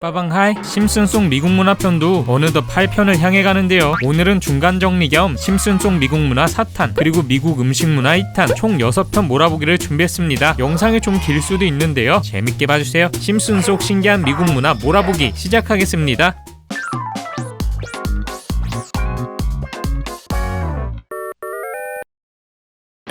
빠방하이, 심슨 속 미국 문화 편도 어느덧 8편을 향해 가는데요. 오늘은 중간 정리 겸 심슨 속 미국 문화 4탄 그리고 미국 음식 문화 2탄 총 6편 몰아보기를 준비했습니다. 영상이 좀 길 수도 있는데요. 재밌게 봐주세요. 심슨 속 신기한 미국 문화 몰아보기 시작하겠습니다.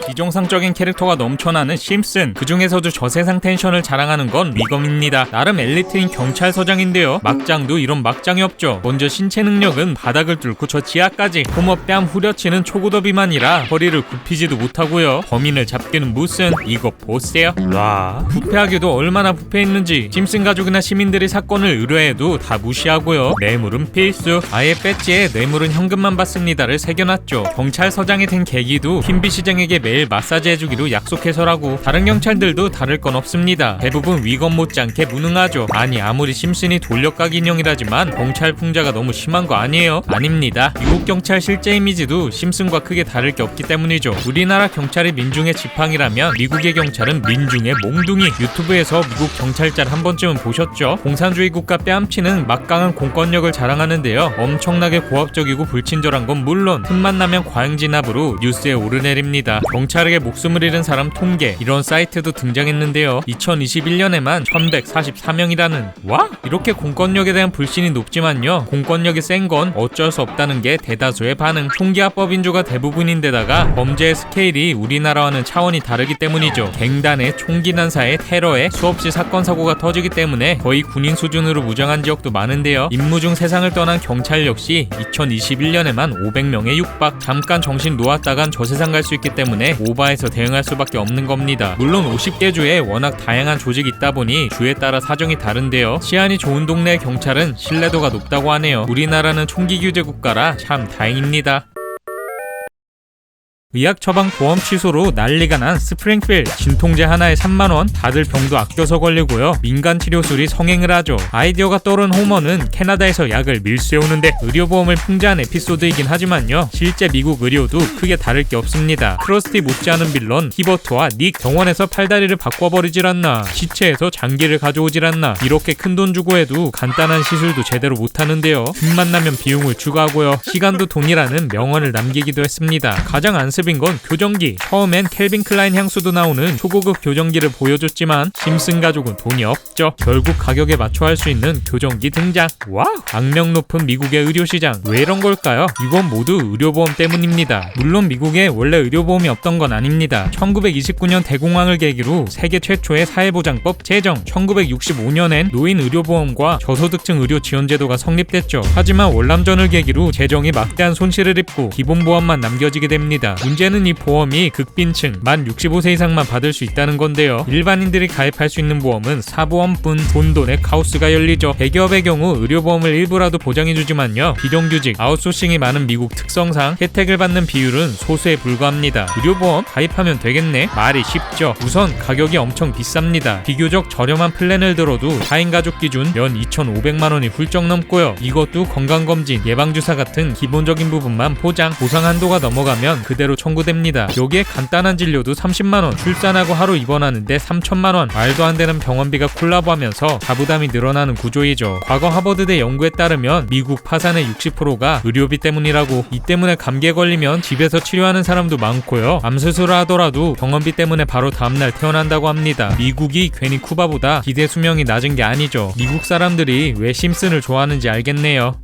비정상적인 캐릭터가 넘쳐나는 심슨, 그 중에서도 저세상 텐션을 자랑하는 건 위검입니다. 나름 엘리트인 경찰서장인데요. 막장도 이런 막장이 없죠. 먼저 신체 능력은 바닥을 뚫고 저 지하까지 홈어 뺨 후려치는 초고도 비만이라 허리를 굽히지도 못하고요. 범인을 잡기는 무슨, 이거 보세요. 와, 부패하기도 얼마나 부패했는지. 심슨 가족이나 시민들이 사건을 의뢰해도 다 무시하고요. 뇌물은 필수. 아예 배지에 뇌물은 현금만 받습니다를 새겨놨죠. 경찰서장이 된 계기도 흰비 시장에게 매일 마사지 해주기로 약속해서라고. 다른 경찰들도 다를 건 없습니다. 대부분 위검 못지않게 무능하죠. 아니, 아무리 심슨이 돌려까기 인형이라지만 경찰 풍자가 너무 심한 거 아니에요? 아닙니다. 미국 경찰 실제 이미지도 심슨과 크게 다를 게 없기 때문이죠. 우리나라 경찰이 민중의 지팡이라면 미국의 경찰은 민중의 몽둥이. 유튜브에서 미국 경찰짤 한 번쯤은 보셨죠? 공산주의 국가 뺨치는 막강한 공권력을 자랑하는데요. 엄청나게 고압적이고 불친절한 건 물론 틈만 나면 과잉진압으로 뉴스에 오르내립니다. 경찰에게 목숨을 잃은 사람 통계, 이런 사이트도 등장했는데요. 2021년에만 1144명이라는. 와! 이렇게 공권력에 대한 불신이 높지만요, 공권력이 센 건 어쩔 수 없다는 게 대다수의 반응. 총기합법인주가 대부분인데다가 범죄의 스케일이 우리나라와는 차원이 다르기 때문이죠. 갱단의 총기 난사에 테러에 수없이 사건 사고가 터지기 때문에 거의 군인 수준으로 무장한 지역도 많은데요. 임무 중 세상을 떠난 경찰 역시 2021년에만 500명에 육박. 잠깐 정신 놓았다간 저 세상 갈 수 있기 때문에 오바해서 대응할 수밖에 없는 겁니다. 물론 50개 주에 워낙 다양한 조직이 있다 보니 주에 따라 사정이 다른데요. 치안이 좋은 동네의 경찰은 신뢰도가 높다고 하네요. 우리나라는 총기 규제 국가라 참 다행입니다. 의약 처방 보험 취소로 난리가 난 스프링필. 진통제 하나에 3만원, 다들 병도 아껴서 걸리고요. 민간 치료술이 성행을 하죠. 아이디어가 떠오른 호머는 캐나다에서 약을 밀수해오는데 의료보험을 풍자한 에피소드이긴 하지만요, 실제 미국 의료도 크게 다를 게 없습니다. 크러스티 못지않은 빌런 히버트와 닉, 병원에서 팔다리를 바꿔버리질 않나, 시체에서 장기를 가져오질 않나. 이렇게 큰돈 주고 해도 간단한 시술도 제대로 못하는데요. 틈만 나면 비용을 추가하고요. 시간도 돈이라는 명언을 남기기도 했습니다. 가장 안습인 건 교정기. 처음엔 켈빈 클라인 향수도 나오는 초고급 교정기를 보여줬지만 심슨 가족은 돈이 없죠. 결국 가격에 맞춰 할 수 있는 교정기 등장. 와우! 악명 높은 미국의 의료시장. 왜 이런 걸까요? 이건 모두 의료보험 때문입니다. 물론 미국에 원래 의료보험이 없던 건 아닙니다. 1929년 대공황을 계기로 세계 최초의 사회보장법 제정, 1965년엔 노인 의료보험과 저소득층 의료지원제도가 성립됐죠. 하지만 월남전을 계기로 재정이 막대한 손실을 입고 기본보험만 남겨지게 됩니다. 문제는 이 보험이 극빈층 만 65세 이상만 받을 수 있다는 건데요. 일반인들이 가입할 수 있는 보험은 사보험뿐. 돈돈의 카오스가 열리죠. 대기업의 경우 의료보험을 일부라도 보장해주지만요, 비정규직, 아웃소싱이 많은 미국 특성상 혜택을 받는 비율은 소수에 불과합니다. 의료보험 가입하면 되겠네? 말이 쉽죠. 우선 가격이 엄청 비쌉니다. 비교적 저렴한 플랜을 들어도 4인 가족 기준 연 2,500만원이 훌쩍 넘고요. 이것도 건강검진, 예방주사 같은 기본적인 부분만 보장. 보상 한도가 넘어가면 그대로 청구됩니다. 여기에 간단한 진료도 30만원, 출산하고 하루 입원하는데 3천만원. 말도 안 되는 병원비가 콜라보하면서 자부담이 늘어나는 구조이죠. 과거 하버드대 연구에 따르면 미국 파산의 60%가 의료비 때문이라고. 이 때문에 감기에 걸리면 집에서 치료하는 사람도 많고요, 암수술을 하더라도 병원비 때문에 바로 다음날 퇴원한다고 합니다. 미국이 괜히 쿠바보다 기대 수명이 낮은 게 아니죠. 미국 사람들이 왜 심슨을 좋아하는지 알겠네요.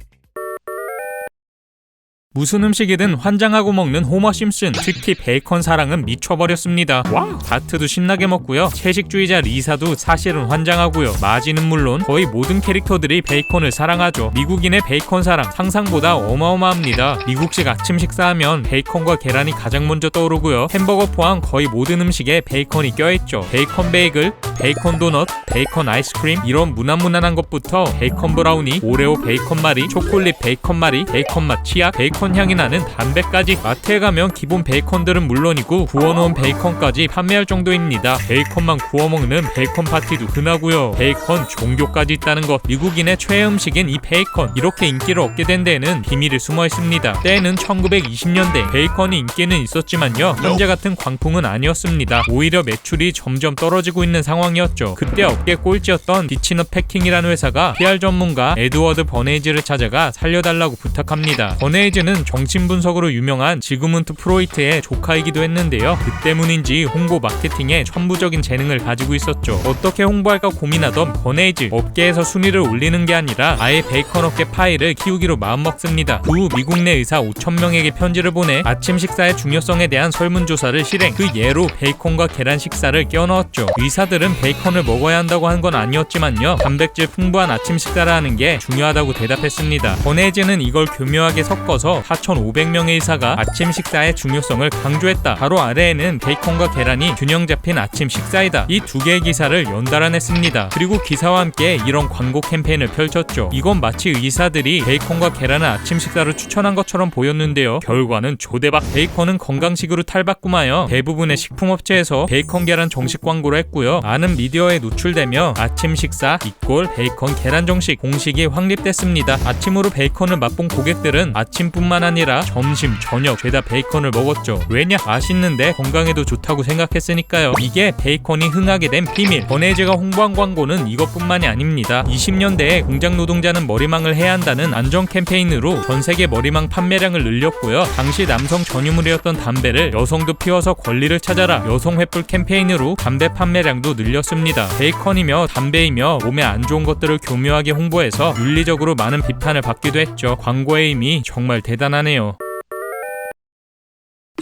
무슨 음식이든 환장하고 먹는 호머 심슨. 특히 베이컨 사랑은 미쳐버렸습니다. 와! 바트도 신나게 먹고요, 채식주의자 리사도 사실은 환장하고요. 마지는 물론 거의 모든 캐릭터들이 베이컨을 사랑하죠. 미국인의 베이컨 사랑 상상보다 어마어마합니다. 미국식 아침 식사하면 베이컨과 계란이 가장 먼저 떠오르고요, 햄버거 포함 거의 모든 음식에 베이컨이 껴있죠. 베이컨 베이글, 베이컨 도넛, 베이컨 아이스크림, 이런 무난무난한 것부터 베이컨 브라우니, 오레오 베이컨 마리, 초콜릿 베이컨 마리, 베이컨 맛 치약, 베이컨 베이컨 향이 나는 담배까지. 마트에 가면 기본 베이컨들은 물론이고 구워놓은 베이컨까지 판매할 정도입니다. 베이컨만 구워먹는 베이컨 파티도 흔하고요. 베이컨 종교까지 있다는 것. 미국인의 최애 음식인 이 베이컨. 이렇게 인기를 얻게 된 데에는 비밀이 숨어 있습니다. 때는 1920년대. 베이컨이 인기는 있었지만요, 현재 같은 광풍은 아니었습니다. 오히려 매출이 점점 떨어지고 있는 상황이었죠. 그때 업계 꼴찌였던 디치넛 패킹이라는 회사가 PR 전문가 에드워드 버네이즈를 찾아가 살려달라고 부탁합니다. 버네이즈는 정신분석으로 유명한 지그문트 프로이트의 조카이기도 했는데요. 그 때문인지 홍보 마케팅에 천부적인 재능을 가지고 있었죠. 어떻게 홍보할까 고민하던 버네이즈, 업계에서 순위를 올리는 게 아니라 아예 베이컨 업계 파이를 키우기로 마음먹습니다. 그 후 미국 내 의사 5,000명에게 편지를 보내 아침 식사의 중요성에 대한 설문조사를 실행. 그 예로 베이컨과 계란 식사를 끼워넣었죠. 의사들은 베이컨을 먹어야 한다고 한 건 아니었지만요, 단백질 풍부한 아침 식사를 하는 게 중요하다고 대답했습니다. 버네이즈는 이걸 교묘하게 섞어서 4,500명의 의사가 아침 식사의 중요성을 강조했다. 바로 아래에는 베이컨과 계란이 균형 잡힌 아침 식사이다. 이 두 개의 기사를 연달아 냈습니다. 그리고 기사와 함께 이런 광고 캠페인을 펼쳤죠. 이건 마치 의사들이 베이컨과 계란을 아침 식사로 추천한 것처럼 보였는데요, 결과는 조대박. 베이컨은 건강식으로 탈바꿈하여 대부분의 식품업체에서 베이컨 계란 정식 광고를 했고요. 많은 미디어에 노출되며 아침 식사 = 베이컨 계란 정식 공식이 확립됐습니다. 아침으로 베이컨을 맛본 고객들은 아침뿐만 아니라 점심, 저녁 죄다 베이컨을 먹었죠. 왜냐? 맛있는데 건강에도 좋다고 생각했으니까요. 이게 베이컨이 흥하게 된 비밀. 버네이즈가 홍보한 광고는 이것뿐만이 아닙니다. 20년대에 공장 노동자는 머리망을 해야 한다는 안전 캠페인으로 전 세계 머리망 판매량을 늘렸고요. 당시 남성 전유물이었던 담배를 여성도 피워서 권리를 찾아라 여성 횃불 캠페인으로 담배 판매량도 늘렸습니다. 베이컨이며 담배이며 몸에 안 좋은 것들을 교묘하게 홍보해서 윤리적으로 많은 비판을 받기도 했죠. 광고의 힘이 정말 대단하네요.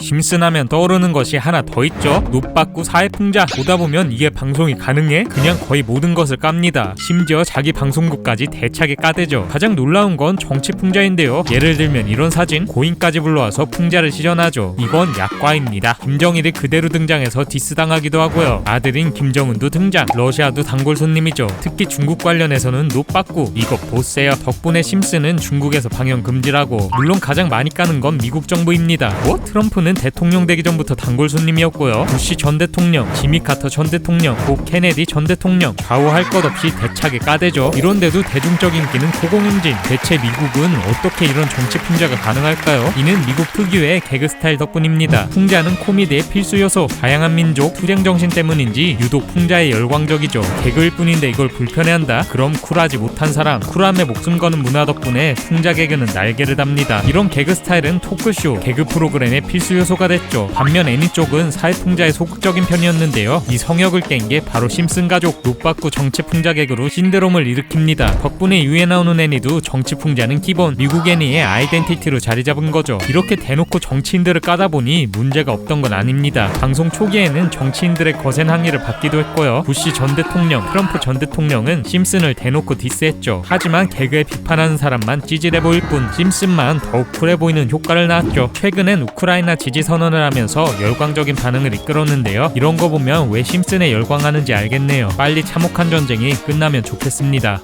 심슨 하면 떠오르는 것이 하나 더 있죠. 노빠꾸 사회풍자. 보다 보면 이게 방송이 가능해? 그냥 거의 모든 것을 깝니다. 심지어 자기 방송국까지 대차게 까대죠. 가장 놀라운 건 정치풍자인데요. 예를 들면 이런 사진, 고인까지 불러와서 풍자를 시전하죠. 이건 약과입니다. 김정일이 그대로 등장해서 디스당하기도 하고요. 아들인 김정은도 등장. 러시아도 단골 손님이죠. 특히 중국 관련해서는 노빠꾸. 이거 보세요. 덕분에 심슨은 중국에서 방영 금지라고. 물론 가장 많이 까는 건 미국 정부입니다. 뭐? 트럼프는 대통령 되기 전부터 단골 손님이었고요. 부시 전 대통령, 지미 카터 전 대통령, 보 케네디 전 대통령, 좌우할 것 없이 대차게 까대죠. 이런데도 대중적 인기는 고공행진. 대체 미국은 어떻게 이런 정치 풍자가 가능할까요? 이는 미국 특유의 개그 스타일 덕분입니다. 풍자는 코미디의 필수 요소. 다양한 민족, 투쟁 정신 때문인지 유독 풍자에 열광적이죠. 개그일 뿐인데 이걸 불편해한다? 그럼 쿨하지 못한 사람. 쿨함에 목숨 거는 문화 덕분에 풍자 개그는 날개를 답니다. 이런 개그 스타일은 토크쇼, 개그 프로그램의 필수 요소가 됐죠. 반면 애니 쪽은 사회풍자의 소극적인 편이었는데요. 이 성역을 깬 게 바로 심슨 가족. 노빠꾸 정치풍자 개그로 신드롬을 일으킵니다. 덕분에 유에 나오는 애니도 정치풍자는 기본, 미국 애니의 아이덴티티로 자리 잡은 거죠. 이렇게 대놓고 정치인들을 까다 보니 문제가 없던 건 아닙니다. 방송 초기에는 정치인들의 거센 항의를 받기도 했고요. 부시 전 대통령, 트럼프 전 대통령은 심슨을 대놓고 디스했죠. 하지만 개그에 비판하는 사람만 찌질해 보일 뿐 심슨만 더욱 쿨해 보이는 효과를 낳았죠. 최근엔 우크라이나 지지 선언을 하면서 열광적인 반응을 이끌었는데요. 이런 거 보면 왜 심슨에 열광하는지 알겠네요. 빨리 참혹한 전쟁이 끝나면 좋겠습니다.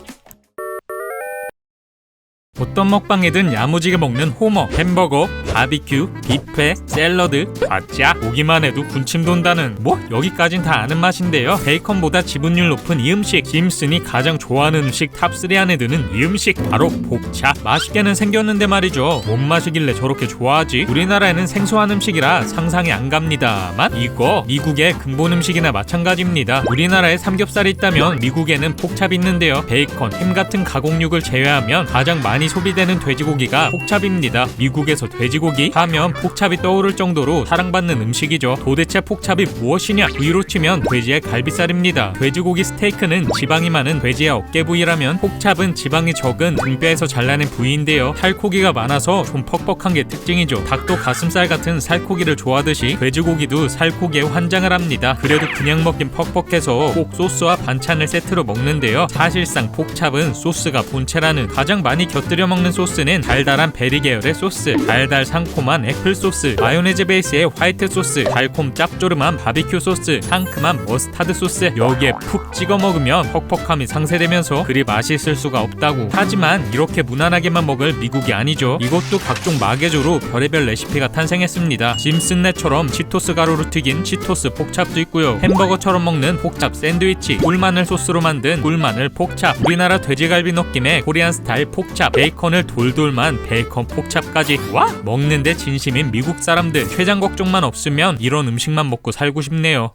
어떤 먹방이든 야무지게 먹는 호머. 햄버거, 바비큐, 뷔페, 샐러드, 과자. 보기만 해도 군침 돈다는, 뭐 여기까진 다 아는 맛인데요. 베이컨보다 지분율 높은 이 음식, 심슨이 가장 좋아하는 음식 탑3 안에 드는 이 음식, 바로 복차. 맛있게는 생겼는데 말이죠, 뭔 맛이길래 저렇게 좋아하지? 우리나라에는 생소한 음식이라 상상이 안 갑니다만 이거 미국의 근본 음식이나 마찬가지입니다. 우리나라에 삼겹살이 있다면 미국에는 폭찹이 있는데요. 베이컨, 햄 같은 가공육을 제외하면 가장 많이 소비되는 돼지고기가 폭찹입니다. 미국에서 돼지고기 하면 폭찹이 떠오를 정도로 사랑받는 음식이죠. 도대체 폭찹이 무엇이냐? 부위로 치면 돼지의 갈비살입니다. 돼지고기 스테이크는 지방이 많은 돼지의 어깨 부위라면 폭찹은 지방이 적은 등뼈에서 잘라낸 부위인데요. 살코기가 많아서 좀 퍽퍽한 게 특징이죠. 닭도 가슴살 같은 살코기를 좋아하듯이 돼지고기도 살코기에 환장을 합니다. 그래도 그냥 먹긴 퍽퍽해서 꼭 소스와 반찬을 세트로 먹는데요. 사실상 폭찹은 소스가 본체라는. 가장 많이 곁들여 먹는 소스는 달달한 베리 계열의 소스, 달달 상콤한 애플 소스, 마요네즈 베이스의 화이트 소스, 달콤 짭조름한 바비큐 소스, 상큼한 머스타드 소스. 여기에 푹 찍어 먹으면 퍽퍽함이 상쇄되면서 그리 맛있을 수가 없다고. 하지만 이렇게 무난하게만 먹을 미국이 아니죠. 이것도 각종 마개조로 별의별 레시피가 탄생했습니다. 짐슨넷처럼 치토스 가루로 튀긴 치토스 폭찹도 있고요. 햄버거처럼 먹는 폭찹 샌드위치, 꿀마늘 소스로 만든 꿀마늘 폭찹, 우리나라 돼지갈비 느낌의 코리안 스타일 폭찹, 베이컨을 돌돌만 베이컨 폭찹까지. 와! 먹는데 진심인 미국 사람들, 췌장 걱정만 없으면 이런 음식만 먹고 살고 싶네요.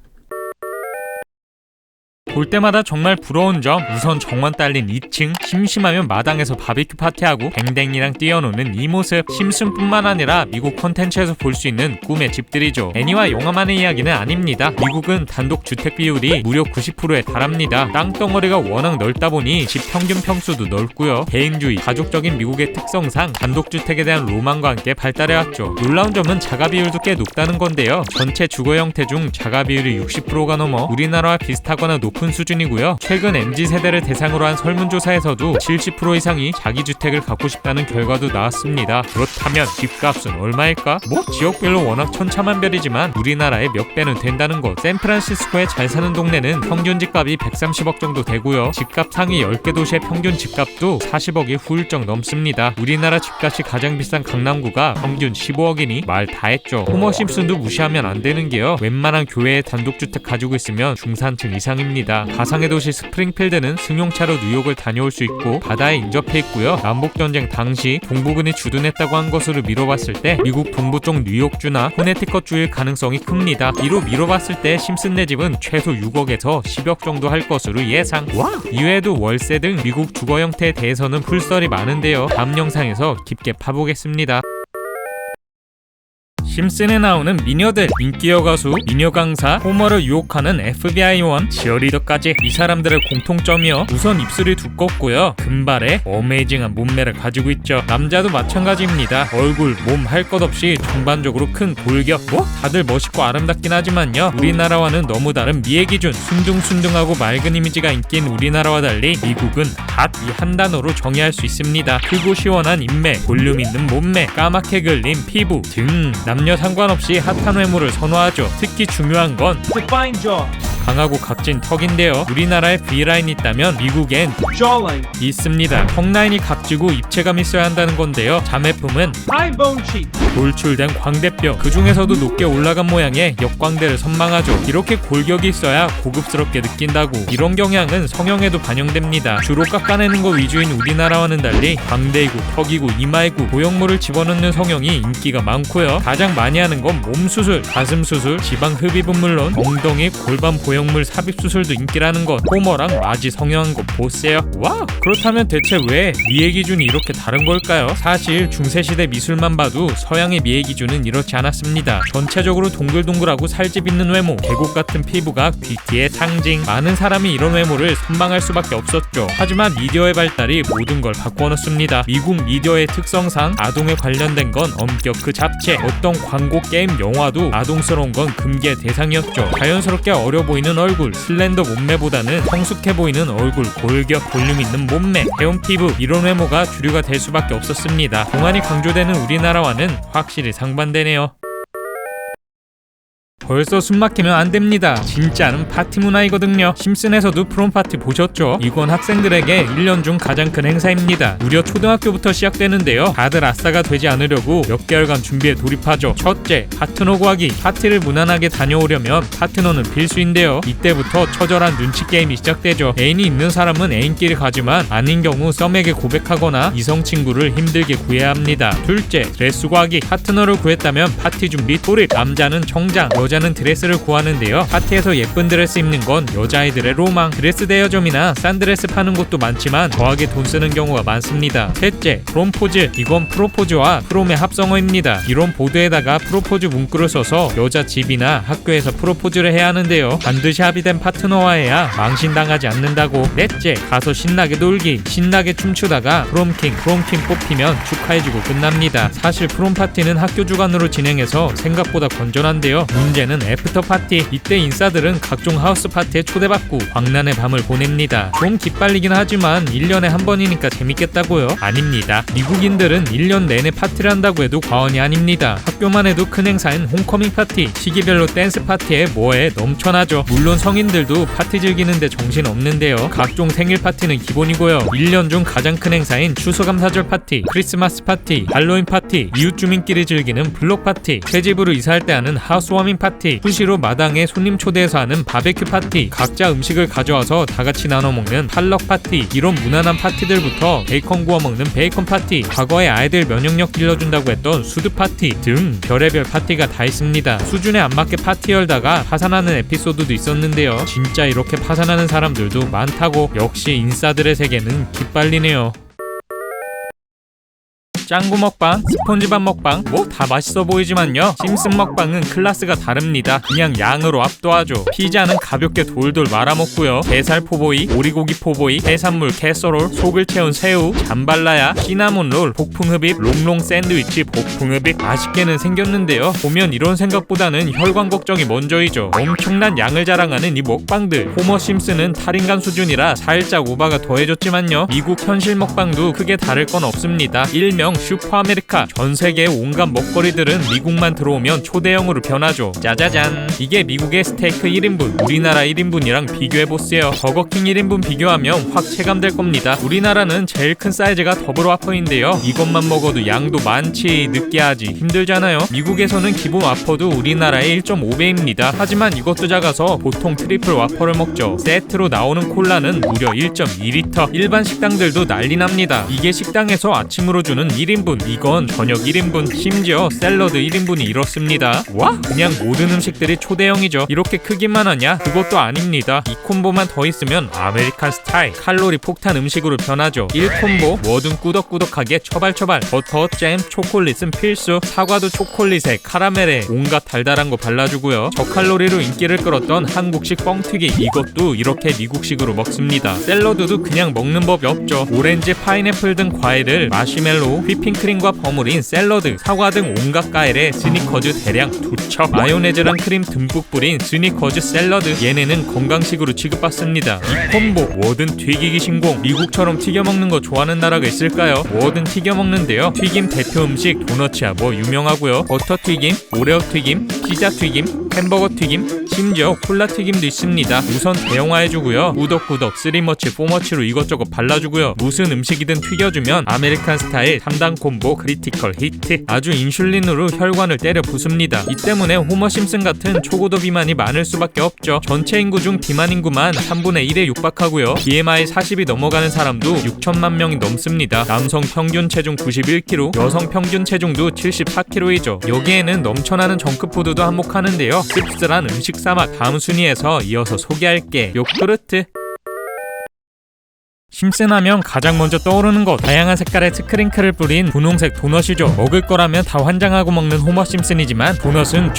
볼 때마다 정말 부러운 점, 우선 정원 딸린 2층, 심심하면 마당에서 바비큐 파티하고 뱅댕이랑 뛰어노는 이 모습. 심슨뿐만 아니라 미국 콘텐츠에서 볼 수 있는 꿈의 집들이죠. 애니와 영화만의 이야기는 아닙니다. 미국은 단독 주택 비율이 무려 90%에 달합니다. 땅덩어리가 워낙 넓다 보니 집 평균 평수도 넓고요. 개인주의, 가족적인 미국의 특성상 단독주택에 대한 로망과 함께 발달해왔죠. 놀라운 점은 자가 비율도 꽤 높다는 건데요. 전체 주거 형태 중 자가 비율이 60%가 넘어 우리나라와 비슷하거나 높은 수준이고요. 최근 MZ세대를 대상으로 한 설문조사에서도 70% 이상이 자기 주택을 갖고 싶다는 결과도 나왔습니다. 그렇다면 집값은 얼마일까? 지역별로 워낙 천차만별이지만 우리나라의 몇 배는 된다는 것. 샌프란시스코에 잘 사는 동네는 평균 집값이 130억 정도 되고요. 집값 상위 10개 도시의 평균 집값도 40억이 훌쩍 넘습니다. 우리나라 집값이 가장 비싼 강남구가 평균 15억이니 말 다 했죠. 호머 심슨도 무시하면 안 되는 게요. 웬만한 교외에 단독주택 가지고 있으면 중산층 이상입니다. 가상의 도시 스프링필드는 승용차로 뉴욕을 다녀올 수 있고 바다에 인접해 있고요. 남북전쟁 당시 동부군이 주둔했다고 한 것으로 미뤄봤을 때 미국 동부 쪽 뉴욕주나 코네티컷주일 가능성이 큽니다. 이로 미뤄봤을 때 심슨네 집은 최소 6억에서 10억 정도 할 것으로 예상. 이외에도 월세 등 미국 주거 형태에 대해서는 풀썰이 많은데요. 다음 영상에서 깊게 파보겠습니다. 심슨에 나오는 미녀들, 인기 여가수, 미녀 강사, 호머를 유혹하는 FBI 요원, 치어리더까지. 이 사람들의 공통점이요, 우선 입술이 두껍고요, 금발에 어메이징한 몸매를 가지고 있죠. 남자도 마찬가지입니다. 얼굴, 몸 할 것 없이 전반적으로 큰 골격. 다들 멋있고 아름답긴 하지만요, 우리나라와는 너무 다른 미의 기준. 순둥순둥하고 맑은 이미지가 인기인 우리나라와 달리 미국은 핫 이 한 단어로 정의할 수 있습니다. 크고 시원한 인매, 볼륨 있는 몸매, 까맣게 그을린 피부 등 남녀 상관없이 핫한 외모를 선호하죠. 특히 중요한 건 강하고 각진 턱인데요. 우리나라에 V라인이 있다면 미국엔 Jawline 있습니다. 턱라인이 각지고 입체감이 있어야 한다는 건데요. 자매품은 돌출된 광대뼈, 그 중에서도 높게 올라간 모양의 역광대를 선망하죠. 이렇게 골격이 있어야 고급스럽게 느낀다고. 이런 경향은 성형에도 반영됩니다. 주로 깎아내는 거 위주인 우리나라와는 달리 광대이고 턱이고 이마이고 보형물을 집어넣는 성형이 인기가 많고요. 가장 많이 하는 건 몸 수술, 가슴 수술, 지방 흡입은 물론 엉덩이, 골반 보형물 삽입 수술도 인기라는 것. 호머랑 마지 성형한 거 보세요. 와! 그렇다면 대체 왜 미의 기준이 이렇게 다른 걸까요? 사실 중세시대 미술만 봐도 서양의 미의 기준은 이렇지 않았습니다. 전체적으로 동글동글하고 살집 있는 외모, 계곡 같은 피부가 뷰티의 상징. 많은 사람이 이런 외모를 선망할 수밖에 없었죠. 하지만 미디어의 발달이 모든 걸 바꿔놓습니다. 미국 미디어의 특성상 아동에 관련된 건 엄격 그 자체. 어떤 광고, 게임, 영화도 아동스러운 건 금기의 대상이었죠. 자연스럽게 어려 보이는 얼굴, 슬렌더 몸매보다는 성숙해 보이는 얼굴, 골격, 볼륨 있는 몸매, 배운 피부, 이런 외모가 주류가 될 수밖에 없었습니다. 동안이 강조되는 우리나라와는 확실히 상반되네요. 벌써 숨막히면 안됩니다. 진짜는 파티 문화이거든요. 심슨에서도 프롬 파티 보셨죠? 이건 학생들에게 1년 중 가장 큰 행사입니다. 무려 초등학교부터 시작되는데요. 다들 아싸가 되지 않으려고 몇 개월간 준비에 돌입하죠. 첫째, 파트너 구하기. 파티를 무난하게 다녀오려면 파트너는 필수인데요. 이때부터 처절한 눈치 게임이 시작되죠. 애인이 있는 사람은 애인끼리 가지만 아닌 경우 썸에게 고백하거나 이성 친구를 힘들게 구해야 합니다. 둘째, 드레스 구하기. 파트너를 구했다면 파티 준비 돌입. 남자는 정장, 여자는 드레스를 구하는데요. 파티에서 예쁜 드레스 입는 건 여자아이들의 로망. 드레스 대여점이나 싼 드레스 파는 곳도 많지만 거하게 돈 쓰는 경우가 많습니다. 셋째, 프롬포즈. 이건 프로포즈와 프롬의 합성어입니다. 이런 보드에다가 프로포즈 문구를 써서 여자 집이나 학교에서 프로포즈를 해야 하는데요. 반드시 합의된 파트너와 해야 망신당하지 않는다고. 넷째, 가서 신나게 놀기. 신나게 춤추다가 프롬킹 뽑히면 축하해주고 끝납니다. 사실 프롬 파티는 학교 주관으로 진행해서 생각보다 건전한데요. 문제는 문제는 애프터 파티. 이때 인싸들은 각종 하우스 파티에 초대받고 광란의 밤을 보냅니다. 좀 기빨리긴 하지만 1년에 한 번이니까 재밌겠다고요? 아닙니다. 미국인들은 1년 내내 파티를 한다고 해도 과언이 아닙니다. 학교만 해도 큰 행사인 홈커밍 파티, 시기별로 댄스 파티에 뭐에 넘쳐나죠. 물론 성인들도 파티 즐기는데 정신 없는데요. 각종 생일 파티는 기본이고요. 1년 중 가장 큰 행사인 추수감사절 파티, 크리스마스 파티, 할로윈 파티, 이웃 주민끼리 즐기는 블록 파티, 새 집으로 이사할 때 하는 하우스워밍 파티, 수시로 마당에 손님 초대해서 하는 바베큐 파티, 각자 음식을 가져와서 다 같이 나눠 먹는 팔럭 파티, 이런 무난한 파티들부터 베이컨 구워 먹는 베이컨 파티, 과거에 아이들 면역력 길러준다고 했던 수드 파티 등 별의별 파티가 다 있습니다. 수준에 안 맞게 파티 열다가 파산하는 에피소드도 있었는데요. 진짜 이렇게 파산하는 사람들도 많다고. 역시 인싸들의 세계는 기빨리네요. 짱구 먹방, 스폰지밥 먹방 뭐 다 맛있어 보이지만요, 심슨 먹방은 클래스가 다릅니다. 그냥 양으로 압도하죠. 피자는 가볍게 돌돌 말아먹고요. 게살 포보이, 오리고기 포보이, 해산물 캐서롤, 속을 채운 새우, 잠발라야, 시나몬롤, 폭풍흡입, 롱롱 샌드위치, 폭풍흡입 맛있게는 생겼는데요. 보면 이런 생각보다는 혈관 걱정이 먼저이죠. 엄청난 양을 자랑하는 이 먹방들. 호머 심슨은 탈인간 수준이라 살짝 오바가 더해졌지만요, 미국 현실 먹방도 크게 다를 건 없습니다. 일명 슈퍼 아메리카. 전 세계의 온갖 먹거리들은 미국만 들어오면 초대형으로 변하죠. 짜자잔. 이게 미국의 스테이크 1인분, 우리나라 1인분이랑 비교해보세요. 버거킹 1인분 비교하면 확 체감될 겁니다. 우리나라는 제일 큰 사이즈가 더블 와퍼인데요, 이것만 먹어도 양도 많지 느끼하지 힘들잖아요. 미국에서는 기본 와퍼도 우리나라의 1.5배입니다. 하지만 이것도 작아서 보통 트리플 와퍼를 먹죠. 세트로 나오는 콜라는 무려 1.2리터. 일반 식당들도 난리 납니다. 이게 식당에서 아침으로 주는 1인분, 이건 저녁 1인분, 심지어 샐러드 1인분이 이렇습니다. 와? 그냥 모든 음식들이 초대형이죠. 이렇게 크기만 하냐? 그것도 아닙니다. 이 콤보만 더 있으면 아메리칸 스타일 칼로리 폭탄 음식으로 변하죠. 1콤보 뭐든 꾸덕꾸덕하게 처발처발. 버터, 잼, 초콜릿은 필수. 사과도 초콜릿에 카라멜에 온갖 달달한 거 발라주고요. 저칼로리로 인기를 끌었던 한국식 뻥튀기, 이것도 이렇게 미국식으로 먹습니다. 샐러드도 그냥 먹는 법이 없죠. 오렌지, 파인애플 등 과일을 마시멜로우, 휘핑크림과 버무린 샐러드, 사과 등 온갖 과일에 스니커즈 대량 2첩, 마요네즈랑 크림 듬뿍 뿌린 스니커즈 샐러드. 얘네는 건강식으로 취급받습니다. 이 콤보 뭐든 튀기기 신공. 미국처럼 튀겨 먹는 거 좋아하는 나라가 있을까요? 뭐든 튀겨 먹는데요. 튀김 대표 음식 도너츠야 뭐 유명하고요. 버터 튀김, 오레오 튀김, 피자 튀김, 햄버거 튀김, 심지어 콜라 튀김도 있습니다. 우선 대용화해주고요. 꾸덕꾸덕 3머치, 4머치로 이것저것 발라주고요. 무슨 음식이든 튀겨주면 아메리칸 스타일 3단 콤보 크리티컬 히트. 아주 인슐린으로 혈관을 때려 부숩니다. 이 때문에 호머 심슨 같은 초고도 비만이 많을 수밖에 없죠. 전체 인구 중 비만 인구만 3분의 1에 육박하고요. BMI 40이 넘어가는 사람도 6천만 명이 넘습니다. 남성 평균 체중 91kg, 여성 평균 체중도 74kg이죠. 여기에는 넘쳐나는 정크푸드도 한몫하는데요. 씁쓸한 음식 사막. 다음 순위에서 이어서 소개할게. 요구르트. 심슨하면 가장 먼저 떠오르는 것, 다양한 색깔의 스크링클을 뿌린 분홍색 도넛이죠. 먹을 거라면 다 환장하고 먹는 호머 심슨이지만 도넛은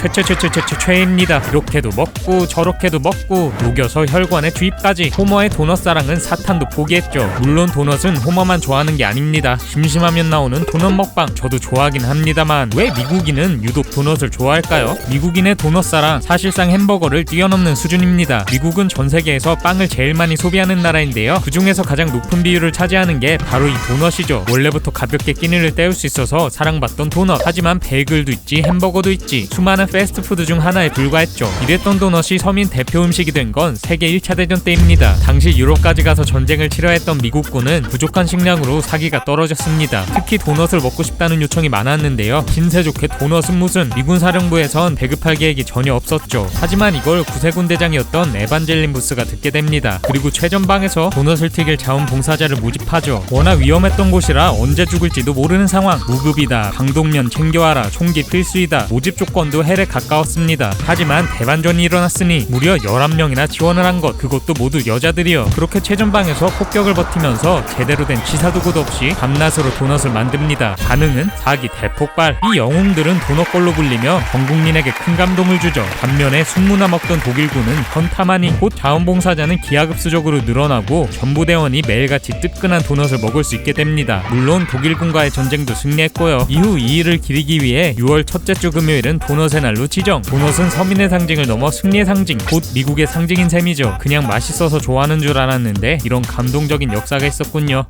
최입니다. 이렇게도 먹고 저렇게도 먹고 녹여서 혈관에 주입까지. 호머의 도넛 사랑은 사탄도 포기했죠. 물론 도넛은 호머만 좋아하는 게 아닙니다. 심심하면 나오는 도넛 먹방 저도 좋아하긴 합니다만 왜 미국인은 유독 도넛을 좋아할까요? 미국인의 도넛 사랑 사실상 햄버거를 뛰어넘는 수준입니다. 미국은 전 세계에서 빵을 제일 많이 소비하는 나라인데요, 그 중에서 가장 높은 비율을 차지하는 게 바로 이 도넛이죠. 원래부터 가볍게 끼니를 때울 수 있어서 사랑받던 도넛. 하지만 베이글도 있지, 햄버거도 있지, 수많은 패스트푸드 중 하나에 불과했죠. 이랬던 도넛이 서민 대표 음식이 된 건 세계 1차 대전 때입니다. 당시 유럽까지 가서 전쟁을 치러했던 미국군은 부족한 식량으로 사기가 떨어졌습니다. 특히 도넛을 먹고 싶다는 요청이 많았는데요, 신세 좋게 도넛은 무슨. 미군 사령부에선 배급할 계획이 전혀 없었죠. 하지만 이걸 구세군 대장이었던 에반젤린 부스가 듣게 됩니다. 그리고 최전방에서 도넛을 튀길 자원봉사자를 모집하죠. 워낙 위험했던 곳이라 언제 죽을지도 모르는 상황. 무급이다, 방독면 챙겨와라, 총기 필수이다. 모집 조건도 헬에 가까웠습니다. 하지만 대반전이 일어났으니 무려 11명이나 지원을 한 것, 그것도 모두 여자들이요. 그렇게 최전방에서 폭격을 버티면서 제대로 된 치사도구도 없이 밤낮으로 도넛을 만듭니다. 반응은 사기 대폭발. 이 영웅들은 도넛걸로 불리며 전 국민에게 큰 감동을 주죠. 반면에 숨무나 먹던 독일군은 현타만이. 곧 자원봉사자는 기하급수적으로 늘어나고 전부대원이 매일같이 뜨끈한 도넛을 먹을 수 있게 됩니다. 물론 독일군과의 전쟁도 승리했고요. 이후 이 일을 기리기 위해 6월 첫째 주 금요일은 도넛의 날로 지정. 도넛은 서민의 상징을 넘어 승리의 상징, 곧 미국의 상징인 셈이죠. 그냥 맛있어서 좋아하는 줄 알았는데 이런 감동적인 역사가 있었군요.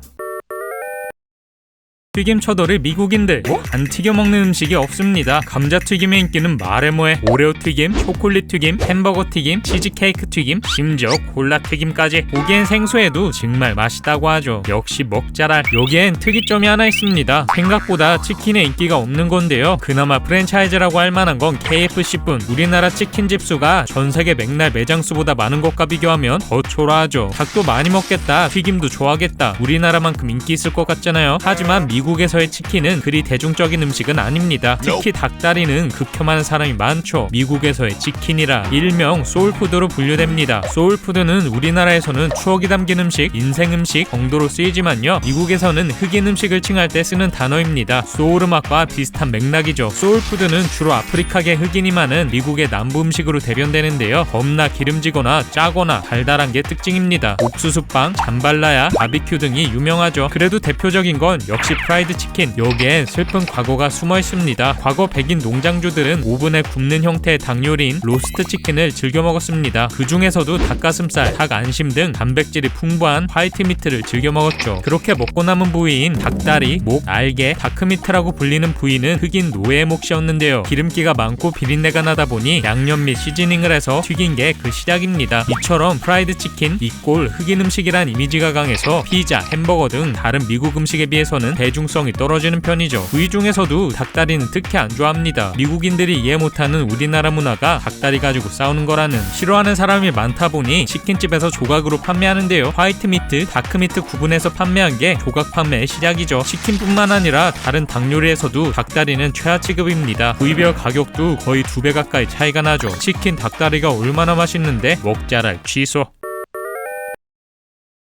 튀김 쳐돌이 미국인들 안 튀겨 먹는 음식이 없습니다. 감자튀김의 인기는 말해 뭐해. 오레오 튀김, 초콜릿 튀김, 햄버거 튀김, 치즈케이크 튀김, 심지어 콜라 튀김까지. 보기엔 생소해도 정말 맛있다고 하죠. 역시 먹자랄. 여기엔 특이점이 하나 있습니다. 생각보다 치킨의 인기가 없는 건데요. 그나마 프랜차이즈라고 할 만한 건 KFC뿐. 우리나라 치킨집 수가 전 세계 맥날 매장 수보다 많은 것과 비교하면 더 초라하죠. 닭도 많이 먹겠다, 튀김도 좋아하겠다, 우리나라만큼 인기 있을 것 같잖아요. 하지만 미국에서의 치킨은 그리 대중적인 음식은 아닙니다. 특히 닭다리는 극혐하는 사람이 많죠. 미국에서의 치킨이라 일명 소울푸드로 분류됩니다. 소울푸드는 우리나라에서는 추억이 담긴 음식, 인생 음식 정도로 쓰이지만요, 미국에서는 흑인 음식을 칭할 때 쓰는 단어입니다. 소울 음악과 비슷한 맥락이죠. 소울푸드는 주로 아프리카계 흑인이 많은 미국의 남부 음식으로 대변되는데요, 겁나 기름지거나 짜거나 달달한 게 특징입니다. 옥수수빵, 잠발라야, 바비큐 등이 유명하죠. 그래도 대표적인 건 역시 프라이드 치킨. 여기엔 슬픈 과거가 숨어 있습니다. 과거 백인 농장주들은 오븐에 굽는 형태의 닭 요리인 로스트 치킨을 즐겨 먹었습니다. 그 중에서도 닭가슴살, 닭 안심 등 단백질이 풍부한 화이트 미트를 즐겨 먹었죠. 그렇게 먹고 남은 부위인 닭다리, 목, 알개, 다크미트라고 불리는 부위는 흑인 노예의 몫이었는데요. 기름기가 많고 비린내가 나다 보니 양념 및 시즈닝을 해서 튀긴 게 그 시작입니다. 이처럼 프라이드 치킨 이꼴 흑인 음식이란 이미지가 강해서 피자, 햄버거 등 다른 미국 음식에 비해서는 대중성이 떨어지는 편이죠. 부위 중에서도 닭다리는 특히 안 좋아합니다. 미국인들이 이해 못하는 우리나라 문화가 닭다리 가지고 싸우는 거라는. 싫어하는 사람이 많다 보니 치킨집에서 조각으로 판매하는데요. 화이트미트, 다크미트 구분해서 판매한 게 조각 판매의 시작이죠. 치킨뿐만 아니라 다른 닭 요리에서도 닭다리는 최하 취급입니다. 부위별 가격도 거의 2배 가까이 차이가 나죠. 치킨 닭다리가 얼마나 맛있는데 먹자랄 취소.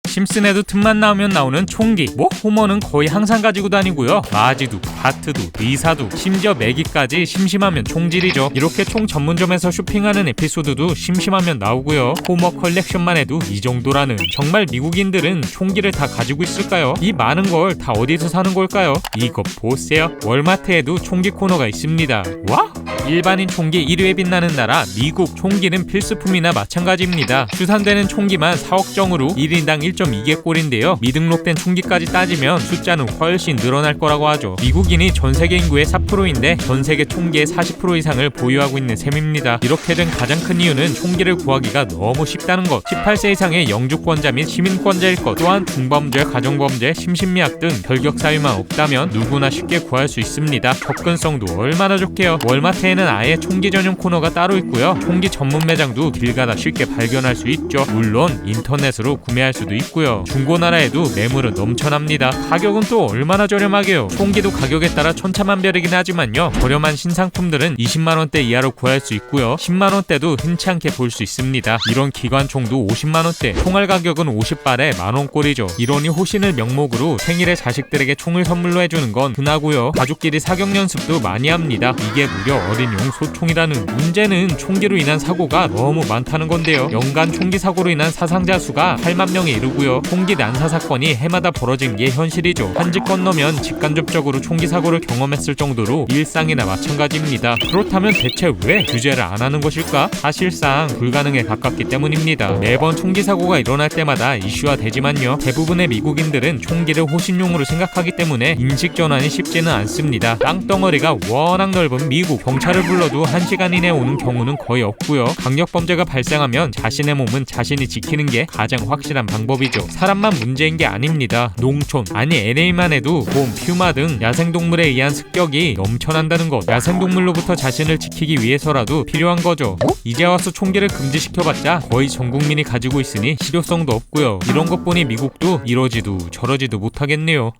심슨에도 틈만 나오면 나오는 총기. 호머는 거의 항상 가지고 다니고요. 마지도, 바트도, 의사도, 심지어 매기까지 심심하면 총질이죠. 이렇게 총 전문점에서 쇼핑하는 에피소드도 심심하면 나오고요. 호머 컬렉션만 해도 이 정도라는. 정말 미국인들은 총기를 다 가지고 있을까요? 이 많은 걸 다 어디서 사는 걸까요? 이거 보세요. 월마트에도 총기 코너가 있습니다. 와! 일반인 총기 1위에 빛나는 나라 미국. 총기는 필수품이나 마찬가지입니다. 추산되는 총기만 4억 정으로 1인당 1.2개 꼴인데요. 미등록된 총기까지 따지면 숫자는 훨씬 늘어날 거라고 하죠. 미국인이 전세계 인구의 4%인데 전세계 총기의 40% 이상을 보유하고 있는 셈입니다. 이렇게 된 가장 큰 이유는 총기를 구하기가 너무 쉽다는 것. 18세 이상의 영주권자 및 시민권자일 것. 또한 중범죄, 가정범죄, 심신미약 등 결격 사유만 없다면 누구나 쉽게 구할 수 있습니다. 접근성도 얼마나 좋게요. 월마트에는 아예 총기 전용 코너가 따로 있고요. 총기 전문 매장도 길 가다 쉽게 발견할 수 있죠. 물론 인터넷으로 구매할 수도 있고요. 중고나라에도 매물은 넘쳐납니다. 가격은 또 얼마나 저렴하게요. 총기도 가격에 따라 천차만별이긴 하지만요, 저렴한 신상품들은 20만원대 이하로 구할 수 있고요, 10만원대도 흔치 않게 볼 수 있습니다. 이런 기관총도 50만원대, 총알 가격은 50발에 만원꼴이죠. 이러니 호신을 명목으로 생일에 자식들에게 총을 선물로 해주는 건 흔하고요. 가족끼리 사격 연습도 많이 합니다. 이게 무려 어린용 소총이라는. 문제는 총기로 인한 사고가 너무 많다는 건데요. 연간 총기 사고로 인한 사상자 수가 8만 명에 이르고요. 총기 난사 사건이 해마다 벌어진 게 현실이죠. 한 집 건너면 직간접적으로 총기 사고를 경험했을 정도로 일상이나 마찬가지입니다. 그렇다면 대체 왜 규제를 안 하는 것일까? 사실상 불가능에 가깝기 때문입니다. 매번 총기 사고가 일어날 때마다 이슈화 되지만요, 대부분의 미국인들은 총기를 호신용으로 생각하기 때문에 인식 전환이 쉽지는 않습니다. 땅덩어리가 워낙 넓은 미국. 경찰을 불러도 1시간 이내에 오는 경우는 거의 없고요. 강력범죄가 발생하면 자신의 몸은 자신이 지키는 게 가장 확실한 방법이죠. 사람만 문제인 게 아닙니다. 농촌, 아니 LA만 해도 곰, 퓨마 등 야생동물에 의한 습격이 넘쳐난다는 것. 야생동물로부터 자신을 지키기 위해서라도 필요한 거죠. 이제 와서 총기를 금지시켜봤자 거의 전 국민이 가지고 있으니 실효성도 없고요. 이런 것 보니 미국도 이러지도 저러지도 못하겠네요.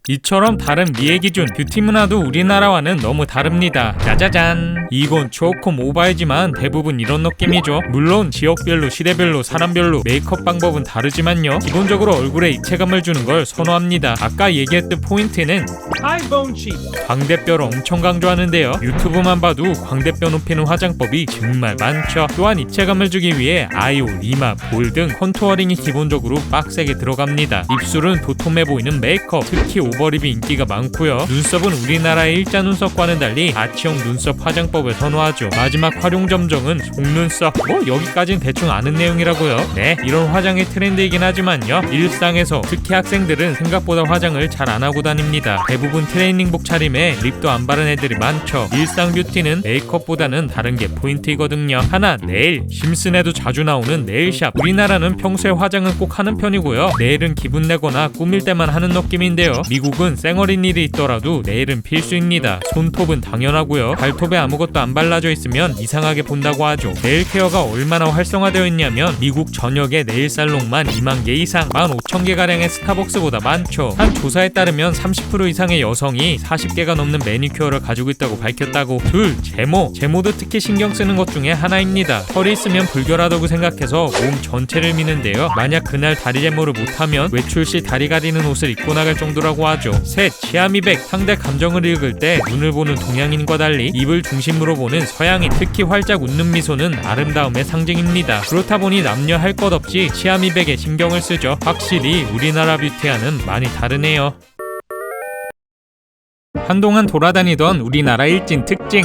이처럼 다른 미의 기준, 뷰티 문화도 우리나라와는 너무 다릅니다. 짜자잔! 이건 초코 모바이지만 대부분 이런 느낌이죠. 물론 지역별로, 시대별로, 사람별로 메이크업 방법은 다르지만요. 기본적으로 얼굴에 입체감을 주는 걸 선호합니다. 아까 얘기했던 포인트는 광대뼈를 엄청 강조하는데요. 유튜브만 봐도 광대뼈 높이는 화장법이 정말 많죠. 또한 입체감을 주기 위해 아이오, 이마, 볼 등 컨투어링이 기본적으로 빡세게 들어갑니다. 입술은 도톰해 보이는 메이크업, 특히 오버립이 인기가 많고요. 눈썹은 우리나라의 일자 눈썹과는 달리 아치형 눈썹 화장법을 선호하죠. 마지막 활용 점정은 속눈썹. 여기까진 대충 아는 내용이라고요. 네, 이런 화장이 트렌드이긴 하지만요. 일상에서 특히 학생들은 생각보다 화장을 잘 안 하고 다닙니다. 대부분 트레이닝복 차림에 립도 안 바른 애들이 많죠. 일상 뷰티는 메이크업보다는 다른 게 포인트이거든요. 하나, 네일. 심슨에도 자주 나오는 네일샵. 우리나라는 평소에 화장은 꼭 하는 편이고요. 네일은 기분 내거나 꾸밀 때만 하는 느낌인데요. 미국은 쌩얼인 일이 있더라도 네일은 필수입니다. 손톱은 당연하고요. 발톱에 아무것도 안 발라져 있으면 이상하게 본다고 하죠. 네일 케어가 얼마나 활성화되어 있냐면 미국 전역의 네일 살롱만 2만 개 이상, 15,000개가량의 스타벅스보다 많죠. 한 조사에 따르면 30% 이상의 여성이 40개가 넘는 매니큐어를 가지고 있다고 밝혔다고. 둘, 제모도 특히 신경 쓰는 것 중에 하나입니다. 털이 있으면 불결하다고 생각해서 몸 전체를 미는데요. 만약 그날 다리 제모를 못하면 외출 시 다리 가리는 옷을 입고 나갈 정도라고 하죠. 셋, 치아 미백. 상대 감정을 읽을 때 눈을 보는 동양인과 달리 입을 중심으로 보는 서양인, 특히 활짝 웃는 미소는 아름다움의 상징입니다. 그렇다 보니 남녀 할 것 없이 치아 미백에 신경을 쓰죠. 확실히 우리나라 뷰티와는 많이 다르네요. 한동안 돌아다니던 우리나라 일진 특징.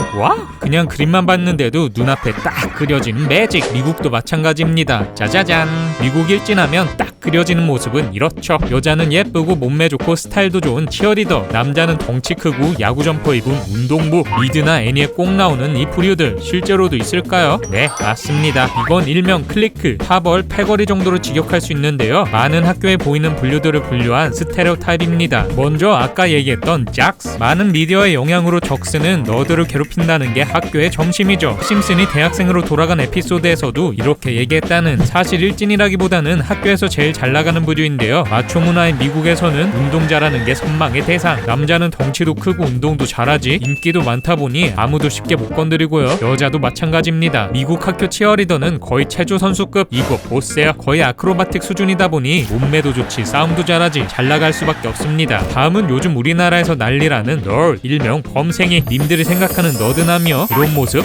그냥 그림만 봤는데도 눈앞에 딱 그려지는 매직. 미국도 마찬가지입니다. 짜자잔! 미국 일진하면 딱 그려지는 모습은 이렇죠. 여자는 예쁘고 몸매 좋고 스타일도 좋은 치어리더, 남자는 덩치 크고 야구 점퍼 입은 운동부. 미드나 애니에 꼭 나오는 이 부류들 실제로도 있을까요? 네, 맞습니다. 이건 일명 클리크, 하벌, 패거리 정도로 직역할 수 있는데요. 많은 학교에 보이는 분류들을 분류한 스테레오타입입니다. 먼저 아까 얘기했던 짝스. 많은 미디어의 영향으로 적스는 너드를 괴롭힌다는 게 학교의 점심이죠. 심슨이 대학생으로 돌아간 에피소드에서도 이렇게 얘기했다는. 사실 일진이라기보다는 학교에서 제일 잘 나가는 부류인데요. 마초 문화인 미국에서는 운동자라는 게 선망의 대상. 남자는 덩치도 크고 운동도 잘하지 인기도 많다 보니 아무도 쉽게 못 건드리고요. 여자도 마찬가지입니다. 미국 학교 치어리더는 거의 체조 선수급. 이거 보세요. 거의 아크로바틱 수준이다 보니 몸매도 좋지 싸움도 잘하지 잘 나갈 수밖에 없습니다. 다음은 요즘 우리나라에서 난리라는 널, 일명 범생이. 님들이 생각하는 너드남이요? 이런 모습?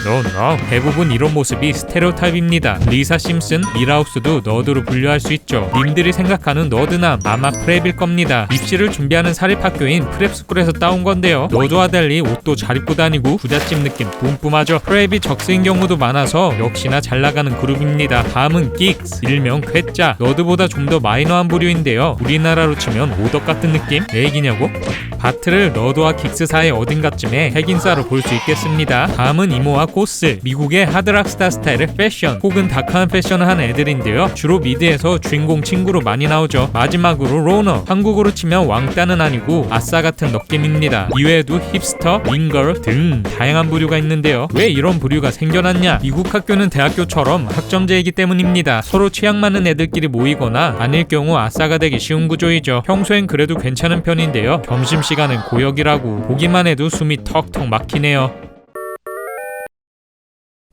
No. 대부분 이런 모습이 스테레오타입입니다. 리사 심슨, 밀하우스도 너드로 분류할 수 있죠. 님들이 생각하는 너드남 아마 프랩일 겁니다. 입시를 준비하는 사립학교인 프랩스쿨에서 따온 건데요. 너드와 달리 옷도 잘 입고 다니고 부잣집 느낌 뿜뿜하죠. 프랩이 적스인 경우도 많아서 역시나 잘 나가는 그룹입니다. 다음은 긱스, 일명 괴짜. 너드보다 좀 더 마이너한 부류인데요. 우리나라로 치면 오덕 같은 느낌? 내 얘기냐고? 바트를 너드와 긱스 사이 어딘가쯤에 핵인싸로 볼 수 있겠습니다. 다음은 이모와 고스. 미국의 하드락스타 스타일의 패션 혹은 다크한 패션을 하는 애들인데요. 주로 미드에서 주인공 친구로 많이 나오죠. 마지막으로 로너. 한국어로 치면 왕따는 아니고 아싸 같은 느낌입니다. 이외에도 힙스터, 윙걸 등 다양한 부류가 있는데요. 왜 이런 부류가 생겨났냐? 미국 학교는 대학교처럼 학점제이기 때문입니다. 서로 취향 맞는 애들끼리 모이거나 아닐 경우 아싸가 되기 쉬운 구조이죠. 평소엔 그래도 괜찮은 편인데요. 점심시간은 고역이라고. 보기만 해도 숨이 턱턱 막히네요.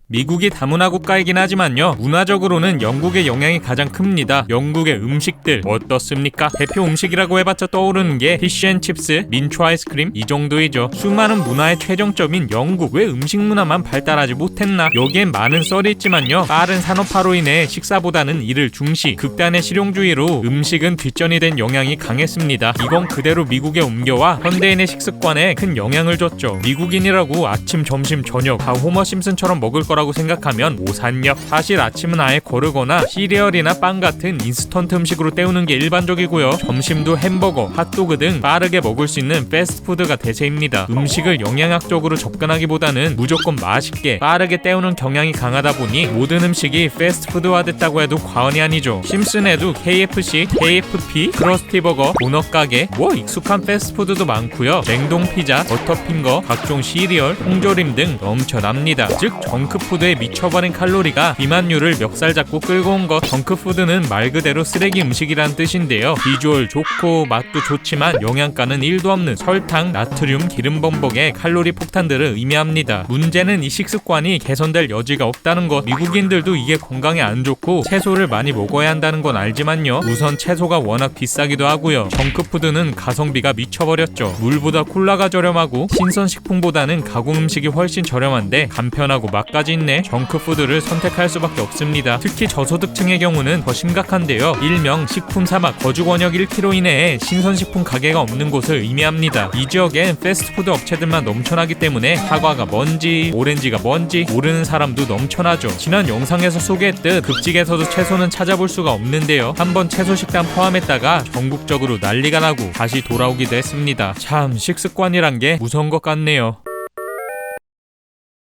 미국이 다문화 국가이긴 하지만요, 문화적으로는 영국의 영향이 가장 큽니다. 영국의 음식들 어떻습니까? 대표 음식이라고 해봤자 떠오르는 게 피쉬앤칩스, 민초 아이스크림 이 정도이죠. 수많은 문화의 최정점인 영국, 왜 음식 문화만 발달하지 못했나? 여기엔 많은 썰이 있지만요, 빠른 산업화로 인해 식사보다는 이를 중시, 극단의 실용주의로 음식은 뒷전이 된 영향이 강했습니다. 이건 그대로 미국에 옮겨와 현대인의 식습관에 큰 영향을 줬죠. 미국인이라고 아침, 점심, 저녁 다 호머 심슨처럼 먹을 거라고 생각하면 오산역. 사실 아침은 아예 거르거나 시리얼이나 빵 같은 인스턴트 음식으로 때우는 게 일반적이고요. 점심도 햄버거, 핫도그 등 빠르게 먹을 수 있는 패스트푸드가 대세입니다. 음식을 영양학적으로 접근하기보다는 무조건 맛있게 빠르게 때우는 경향이 강하다 보니 모든 음식이 패스트푸드화 됐다고 해도 과언이 아니죠. 심슨에도 KFC, KFP, 크러스티버거, 도넛 가게, 익숙한 패스트푸드도 많고요. 냉동 피자, 버터핑거, 각종 시리얼, 통조림 등 넘쳐납니다. 즉 정크푸드 정크푸드에 미쳐버린 칼로리가 비만율을 멱살 잡고 끌고 온 것. 정크푸드는 말 그대로 쓰레기 음식이란 뜻인데요. 비주얼 좋고 맛도 좋지만 영양가는 1도 없는 설탕, 나트륨, 기름 범벅의 칼로리 폭탄들을 의미합니다. 문제는 이 식습관이 개선될 여지가 없다는 것. 미국인들도 이게 건강에 안 좋고 채소를 많이 먹어야 한다는 건 알지만요. 우선 채소가 워낙 비싸기도 하고요. 정크푸드는 가성비가 미쳐버렸죠. 물보다 콜라가 저렴하고 신선식품보다는 가공음식이 훨씬 저렴한데 간편하고 맛까지 있네. 정크푸드를 선택할 수밖에 없습니다. 특히 저소득층의 경우는 더 심각한데요. 일명 식품 사막, 거주 권역 1km 이내에 신선식품 가게가 없는 곳을 의미합니다. 이 지역엔 패스트푸드 업체들만 넘쳐나기 때문에 사과가 뭔지 오렌지가 뭔지 모르는 사람도 넘쳐나죠. 지난 영상에서 소개했듯 급식에서도 채소는 찾아볼 수가 없는데요. 한번 채소 식단 포함했다가 전국적으로 난리가 나고 다시 돌아오기도 했습니다. 참 식습관이란 게 무서운 것 같네요.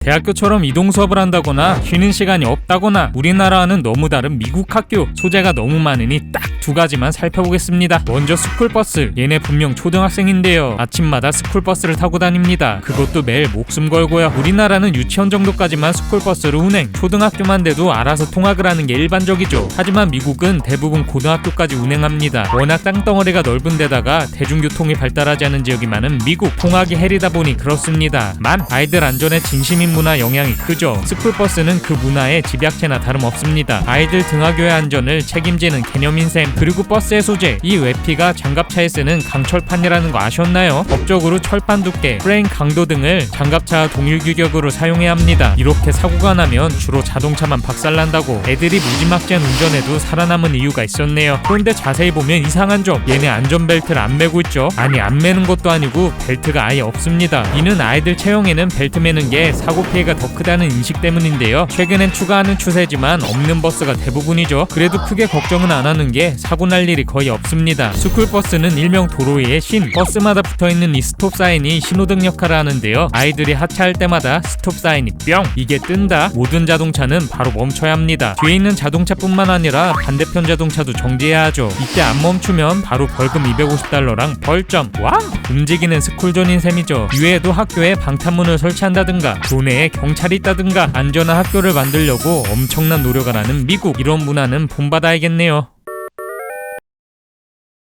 대학교처럼 이동 수업을 한다거나 쉬는 시간이 없다거나 우리나라와는 너무 다른 미국 학교. 소재가 너무 많으니 딱 2가지만 살펴보겠습니다. 먼저 스쿨버스. 얘네 분명 초등학생인데요. 아침마다 스쿨버스를 타고 다닙니다. 그것도 매일 목숨 걸고요. 우리나라는 유치원 정도까지만 스쿨버스를 운행. 초등학교만 돼도 알아서 통학을 하는 게 일반적이죠. 하지만 미국은 대부분 고등학교까지 운행합니다. 워낙 땅덩어리가 넓은 데다가 대중교통이 발달하지 않은 지역이 많은 미국. 통학이 헬이다 보니 그렇습니다만 아이들 안전에 진심인 문화 영향이 크죠. 스쿨버스는 그 문화의 집약체나 다름없습니다. 아이들 등하교의 안전을 책임지는 개념인 셈. 그리고 버스의 소재, 이 외피가 장갑차에 쓰는 강철판이라는 거 아셨나요? 법적으로 철판 두께, 프레임 강도 등을 장갑차와 동일 규격으로 사용해야 합니다. 이렇게 사고가 나면 주로 자동차만 박살난다고. 애들이 무지막지한 운전에도 살아남은 이유가 있었네요. 그런데 자세히 보면 이상한 점, 얘네 안전벨트를 안 매고 있죠. 아니 안 매는 것도 아니고 벨트가 아예 없습니다. 이는 아이들 체형에는 벨트 매는 게 사고 피해가 더 크다는 인식 때문인데요. 최근엔 추가하는 추세지만 없는 버스가 대부분이죠. 그래도 크게 걱정은 안 하는 게 사고 날 일이 거의 없습니다. 스쿨버스는 일명 도로 위에 신, 버스마다 붙어있는 이 스톱 사인이 신호등 역할을 하는데요. 아이들이 하차할 때마다 스톱 사인이 뿅! 이게 뜬다? 모든 자동차는 바로 멈춰야 합니다. 뒤에 있는 자동차뿐만 아니라 반대편 자동차도 정지해야 하죠. 이때 안 멈추면 바로 벌금 $250랑 벌점. 와우! 움직이는 스쿨존인 셈이죠. 이외에도 학교에 방탄문을 설치한다든가 도내에 경찰이 있다든가 안전한 학교를 만들려고 엄청난 노력을 하는 미국. 이런 문화는 본받아야겠네요.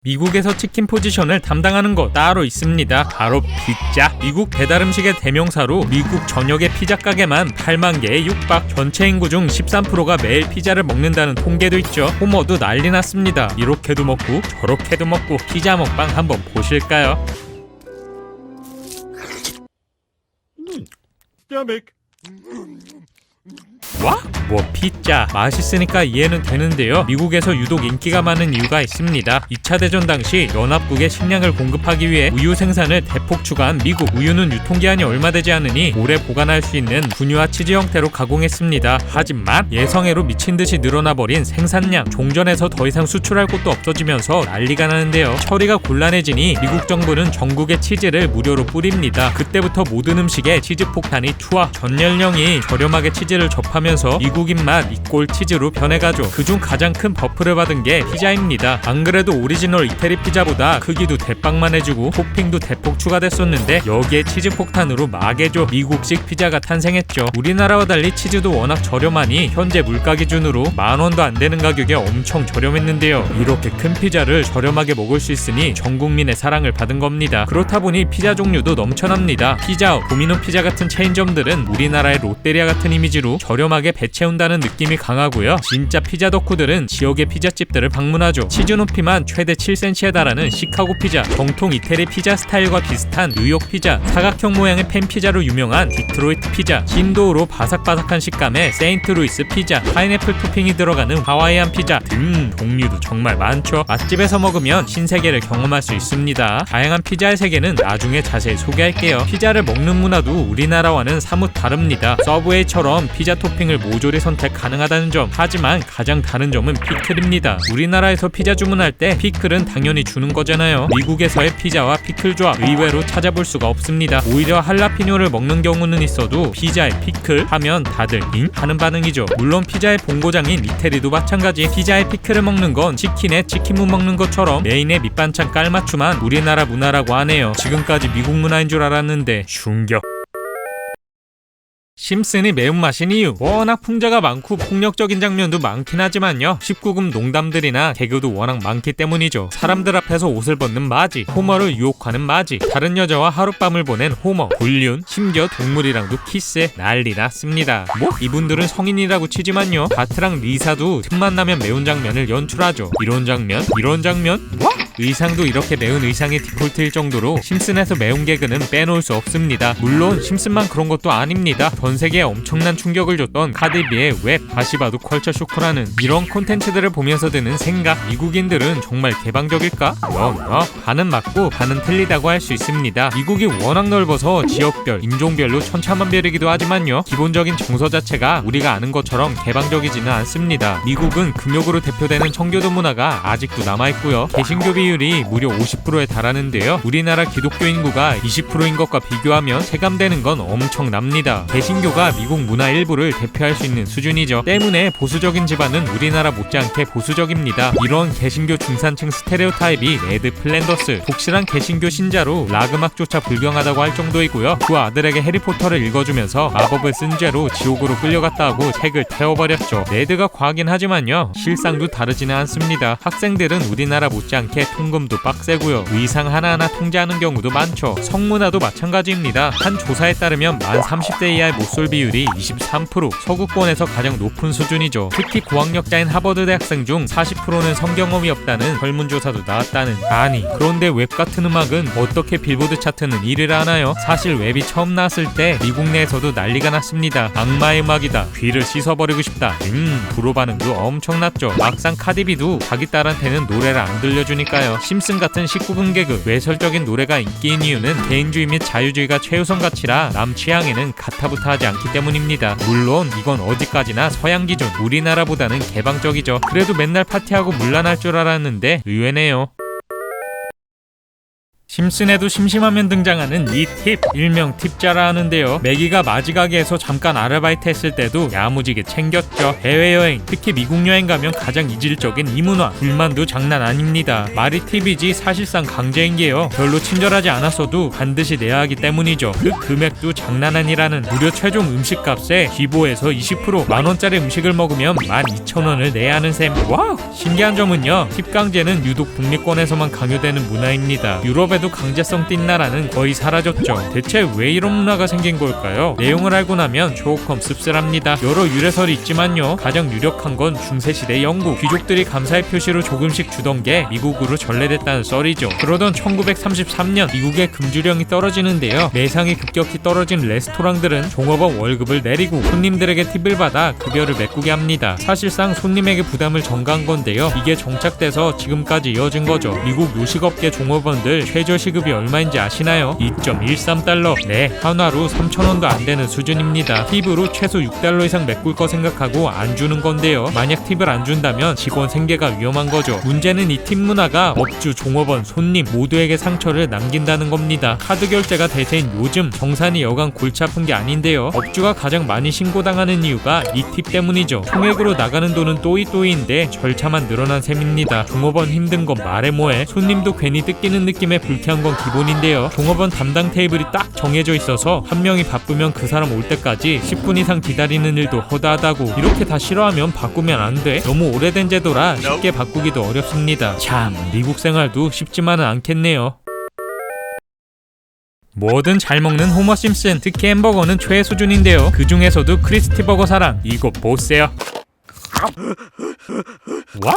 미국에서 치킨 포지션을 담당하는 거 따로 있습니다. 바로 피자. 미국 배달음식의 대명사로 미국 전역의 피자 가게만 8만 개에 육박. 전체 인구 중 13%가 매일 피자를 먹는다는 통계도 있죠. 호머도 난리 났습니다. 이렇게도 먹고 저렇게도 먹고. 피자 먹방 한번 보실까요? 와? 뭐 피자 맛있으니까 이해는 되는데요. 미국에서 유독 인기가 많은 이유가 있습니다. 2차 대전 당시 연합국에 식량을 공급하기 위해 우유 생산을 대폭 추가한 미국. 우유는 유통기한이 얼마 되지 않으니 오래 보관할 수 있는 분유와 치즈 형태로 가공했습니다. 하지만 예성애로 미친듯이 늘어나버린 생산량. 종전에서 더 이상 수출할 곳도 없어지면서 난리가 나는데요. 처리가 곤란해지니 미국 정부는 전국에 치즈를 무료로 뿌립니다. 그때부터 모든 음식에 치즈 폭탄이 투하. 전 연령이 저렴하게 치즈를 접하면서 미국인 맛 이꼴 치즈로 변해가죠. 그중 가장 큰 버프를 받은 게 피자입니다. 안 그래도 오리지널 이태리 피자보다 크기도 대빵만해지고 토핑도 대폭 추가됐었는데 여기에 치즈 폭탄으로 마개죠. 미국식 피자가 탄생했죠. 우리나라와 달리 치즈도 워낙 저렴하니 현재 물가 기준으로 10,000원도 안 되는 가격에 엄청 저렴했는데요. 이렇게 큰 피자를 저렴하게 먹을 수 있으니 전 국민의 사랑을 받은 겁니다. 그렇다 보니 피자 종류도 넘쳐납니다. 피자헛, 도미노 피자 같은 체인점들은 우리나라의 롯데리아 같은 이미지로 저렴하게 배채운다는 느낌이 강하고요. 진짜 피자 덕후들은 지역의 피자집들을 방문하죠. 치즈 높이만 최대 7cm에 달하는 시카고 피자, 정통 이태리 피자 스타일과 비슷한 뉴욕 피자, 사각형 모양의 팬 피자로 유명한 디트로이트 피자, 진도우로 바삭바삭한 식감의 세인트루이스 피자, 파인애플 토핑이 들어가는 하와이안 피자 등 종류도 정말 많죠. 맛집에서 먹으면 신세계를 경험할 수 있습니다. 다양한 피자의 세계는 나중에 자세히 소개할게요. 피자를 먹는 문화도 우리나라와는 사뭇 다릅니다. 서브웨이처럼 피자 토핑을 모조리 선택 가능하다는 점. 하지만 가장 다른 점은 피클입니다. 우리나라에서 피자 주문할 때 피클은 당연히 주는 거잖아요. 미국에서의 피자와 피클 조합 의외로 찾아볼 수가 없습니다. 오히려 할라피뇨를 먹는 경우는 있어도 피자에 피클 하면 다들 잉? 하는 반응이죠. 물론 피자의 본고장인 이태리도 마찬가지. 피자에 피클을 먹는 건 치킨에 치킨무 먹는 것처럼 메인에 밑반찬 깔맞춤한 우리나라 문화라고 하네요. 지금까지 미국 문화인 줄 알았는데 충격. 심슨이 매운맛인 이유, 워낙 풍자가 많고 폭력적인 장면도 많긴 하지만요, 19금 농담들이나 개그도 워낙 많기 때문이죠. 사람들 앞에서 옷을 벗는 마지, 호머를 유혹하는 마지, 다른 여자와 하룻밤을 보낸 호머, 불륜, 심지어 동물이랑도 키스, 난리 났습니다. 뭐 이분들은 성인이라고 치지만요, 바트랑 리사도 틈만 나면 매운 장면을 연출하죠. 이런 장면? 뭐? 의상도 이렇게 매운 의상이 디폴트일 정도로 심슨에서 매운 개그는 빼놓을 수 없습니다. 물론 심슨만 그런 것도 아닙니다. 전 세계에 엄청난 충격을 줬던 카디비의 웹, 다시 봐도 컬처 쇼크라는 이런 콘텐츠들을 보면서 드는 생각, 미국인들은 정말 개방적일까? 반은 맞고 반은 틀리다고 할 수 있습니다. 미국이 워낙 넓어서 지역별, 인종별로 천차만별이기도 하지만요, 기본적인 정서 자체가 우리가 아는 것처럼 개방적이지는 않습니다. 미국은 금욕으로 대표되는 청교도 문화가 아직도 남아있고요, 개신교 비율이 무려 50%에 달하는데요, 우리나라 기독교 인구가 20%인 것과 비교하면 체감되는 건 엄청납니다. 개신교가 미국 문화 일부를 대표할 수 있는 수준이죠. 때문에 보수적인 집안은 우리나라 못지않게 보수적입니다. 이런 개신교 중산층 스테레오타입이 네드 플랜더스, 독실한 개신교 신자로 락 음악조차 불경하다고 할 정도이고요, 그 아들에게 해리포터를 읽어주면서 마법을 쓴 죄로 지옥으로 끌려갔다 하고 책을 태워버렸죠. 네드가 과하긴 하지만요, 실상도 다르지는 않습니다. 학생들은 우리나라 못지않게 통금도 빡세고요, 의상 하나하나 통제하는 경우도 많죠. 성문화도 마찬가지입니다. 한 조사에 따르면 만 30대 이하의 못쏠 비율이 23%, 서구권에서 가장 높은 수준이죠. 특히 고학력자인 하버드 대학생 중 40%는 성경험이 없다는 설문조사도 나왔다는. 아니, 그런데 웹 같은 음악은 어떻게 빌보드 차트는 1위를 하나요? 사실 웹이 처음 나왔을 때 미국 내에서도 난리가 났습니다. 악마의 음악이다, 귀를 씻어버리고 싶다, 불호 반응도 엄청났죠. 막상 카디비도 자기 딸한테는 노래를 안 들려주니까요. 심슨 같은 19금 개그, 외설적인 노래가 인기인 이유는 개인주의 및 자유주의가 최우선 가치라 남 취향에는 가타부타 하지 않기 때문입니다. 물론 이건 어디까지나 서양 기준, 우리나라보다는 개방적이죠. 그래도 맨날 파티하고 물란할 줄 알았는데 의외네요. 심슨에도 심심하면 등장하는 이 팁, 일명 팁자라 하는데요, 매기가 마지가게에서 잠깐 아르바이트 했을 때도 야무지게 챙겼죠. 해외여행, 특히 미국 여행 가면 가장 이질적인 이 문화, 불만도 장난 아닙니다. 말이 팁이지 사실상 강제인 게요, 별로 친절하지 않았어도 반드시 내야 하기 때문이죠. 그 금액도 장난 아니라는. 무려 최종 음식값의 15에서 20%, 만원짜리 음식을 먹으면 12,000원을 내야 하는 셈. 와우! 신기한 점은요, 팁 강제는 유독 북미권에서만 강요되는 문화입니다. 유럽에 강제성 띈 나라는 거의 사라졌죠. 대체 왜 이런 문화가 생긴 걸까요? 내용을 알고 나면 조금 씁쓸합니다. 여러 유래설이 있지만요, 가장 유력한 건 중세시대 영국, 귀족들이 감사의 표시로 조금씩 주던 게 미국으로 전래됐다는 썰이죠. 그러던 1933년 미국의 금주령이 떨어지는데요, 매상이 급격히 떨어진 레스토랑들은 종업원 월급을 내리고 손님들에게 팁을 받아 급여를 메꾸게 합니다. 사실상 손님에게 부담을 전가한 건데요, 이게 정착돼서 지금까지 이어진 거죠. 미국 요식업계 종업원들 최저 시급이 얼마인지 아시나요? 2.13달러. 네, 한화로 3,000원도 안 되는 수준입니다. 팁으로 최소 6달러 이상 메꿀 거 생각하고 안 주는 건데요, 만약 팁을 안 준다면 직원 생계가 위험한 거죠. 문제는 이 팁 문화가 업주, 종업원, 손님 모두에게 상처를 남긴다는 겁니다. 카드 결제가 대세인 요즘 정산이 여간 골치 아픈 게 아닌데요, 업주가 가장 많이 신고당하는 이유가 이 팁 때문이죠. 총액으로 나가는 돈은 또이또이인데 절차만 늘어난 셈입니다. 종업원 힘든 건 말해 뭐해. 손님도 괜히 뜯기는 느낌의 불쾌한 건 기본인데요, 종업원 담당 테이블이 딱 정해져 있어서 한 명이 바쁘면 그 사람 올 때까지 10분 이상 기다리는 일도 허다하다고. 이렇게 다 싫어하면 바꾸면 안 돼. 너무 오래된 제도라 쉽게 바꾸기도 어렵습니다. 참, 미국 생활도 쉽지만은 않겠네요. 뭐든 잘 먹는 호머 심슨, 특히 햄버거는 최애 수준인데요, 그 중에서도 크리스티 버거 사랑, 이거 보세요. 와우!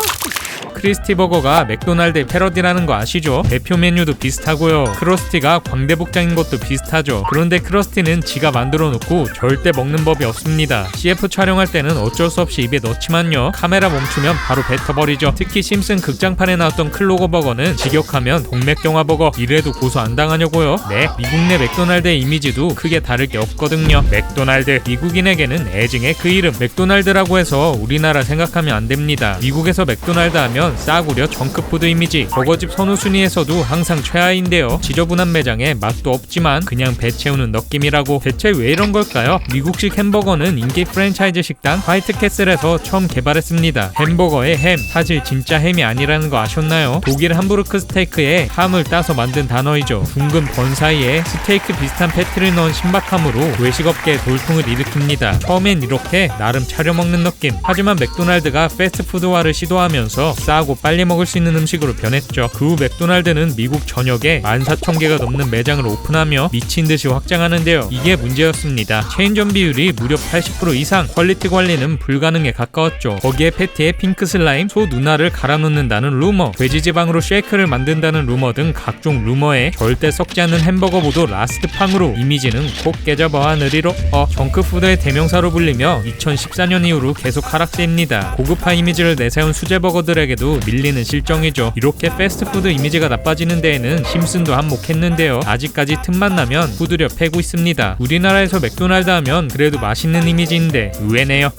크리스티 버거가 맥도날드의 패러디라는 거 아시죠? 대표 메뉴도 비슷하고요, 크러스티가 광대복장인 것도 비슷하죠. 그런데 크러스티는 지가 만들어 놓고 절대 먹는 법이 없습니다. CF 촬영할 때는 어쩔 수 없이 입에 넣지만요, 카메라 멈추면 바로 뱉어버리죠. 특히 심슨 극장판에 나왔던 클로거 버거는 직역하면 동맥경화 버거, 이래도 고소 안 당하냐고요? 네, 미국 내 맥도날드의 이미지도 크게 다를 게 없거든요. 맥도날드, 미국인에게는 애증의 그 이름. 맥도날드라고 해서 우리나라 우리나라 생각하면 안 됩니다. 미국에서 맥도날드 하면 싸구려 정크푸드 이미지, 버거집 선호 순위에서도 항상 최하인데요. 지저분한 매장에 맛도 없지만 그냥 배 채우는 느낌이라고. 대체 왜 이런 걸까요? 미국식 햄버거는 인기 프랜차이즈 식당 화이트캐슬에서 처음 개발했습니다. 햄버거의 햄, 사실 진짜 햄이 아니라는 거 아셨나요? 독일 함부르크 스테이크에 함을 따서 만든 단어이죠. 둥근 번 사이에 스테이크 비슷한 패티를 넣은 신박함으로 외식업계에 돌풍을 일으킵니다. 처음엔 이렇게 나름 차려먹는 느낌. 하지만 맥도날드가 패스트푸드화를 시도하면서 싸고 빨리 먹을 수 있는 음식으로 변했죠. 그 후 맥도날드는 미국 전역에 14,000개가 넘는 매장을 오픈하며 미친듯이 확장하는데요. 이게 문제였습니다. 체인점 비율이 무려 80% 이상, 퀄리티 관리는 불가능에 가까웠죠. 거기에 패티에 핑크 슬라임, 소 누나를 갈아 넣는다는 루머, 돼지 지방으로 쉐이크를 만든다는 루머 등 각종 루머에 절대 썩지 않는 햄버거 보도 라스트팡으로 이미지는 콕 깨져봐 하늘이로 정크푸드의 대명사로 불리며 2014년 이후로 계속 하락세입니다. 고급화 이미지를 내세운 수제버거들에게도 밀리는 실정이죠. 이렇게 패스트푸드 이미지가 나빠지는 데에는 심슨도 한몫했는데요. 아직까지 틈만 나면 두드려 패고 있습니다. 우리나라에서 맥도날드 하면 그래도 맛있는 이미지인데 의외네요.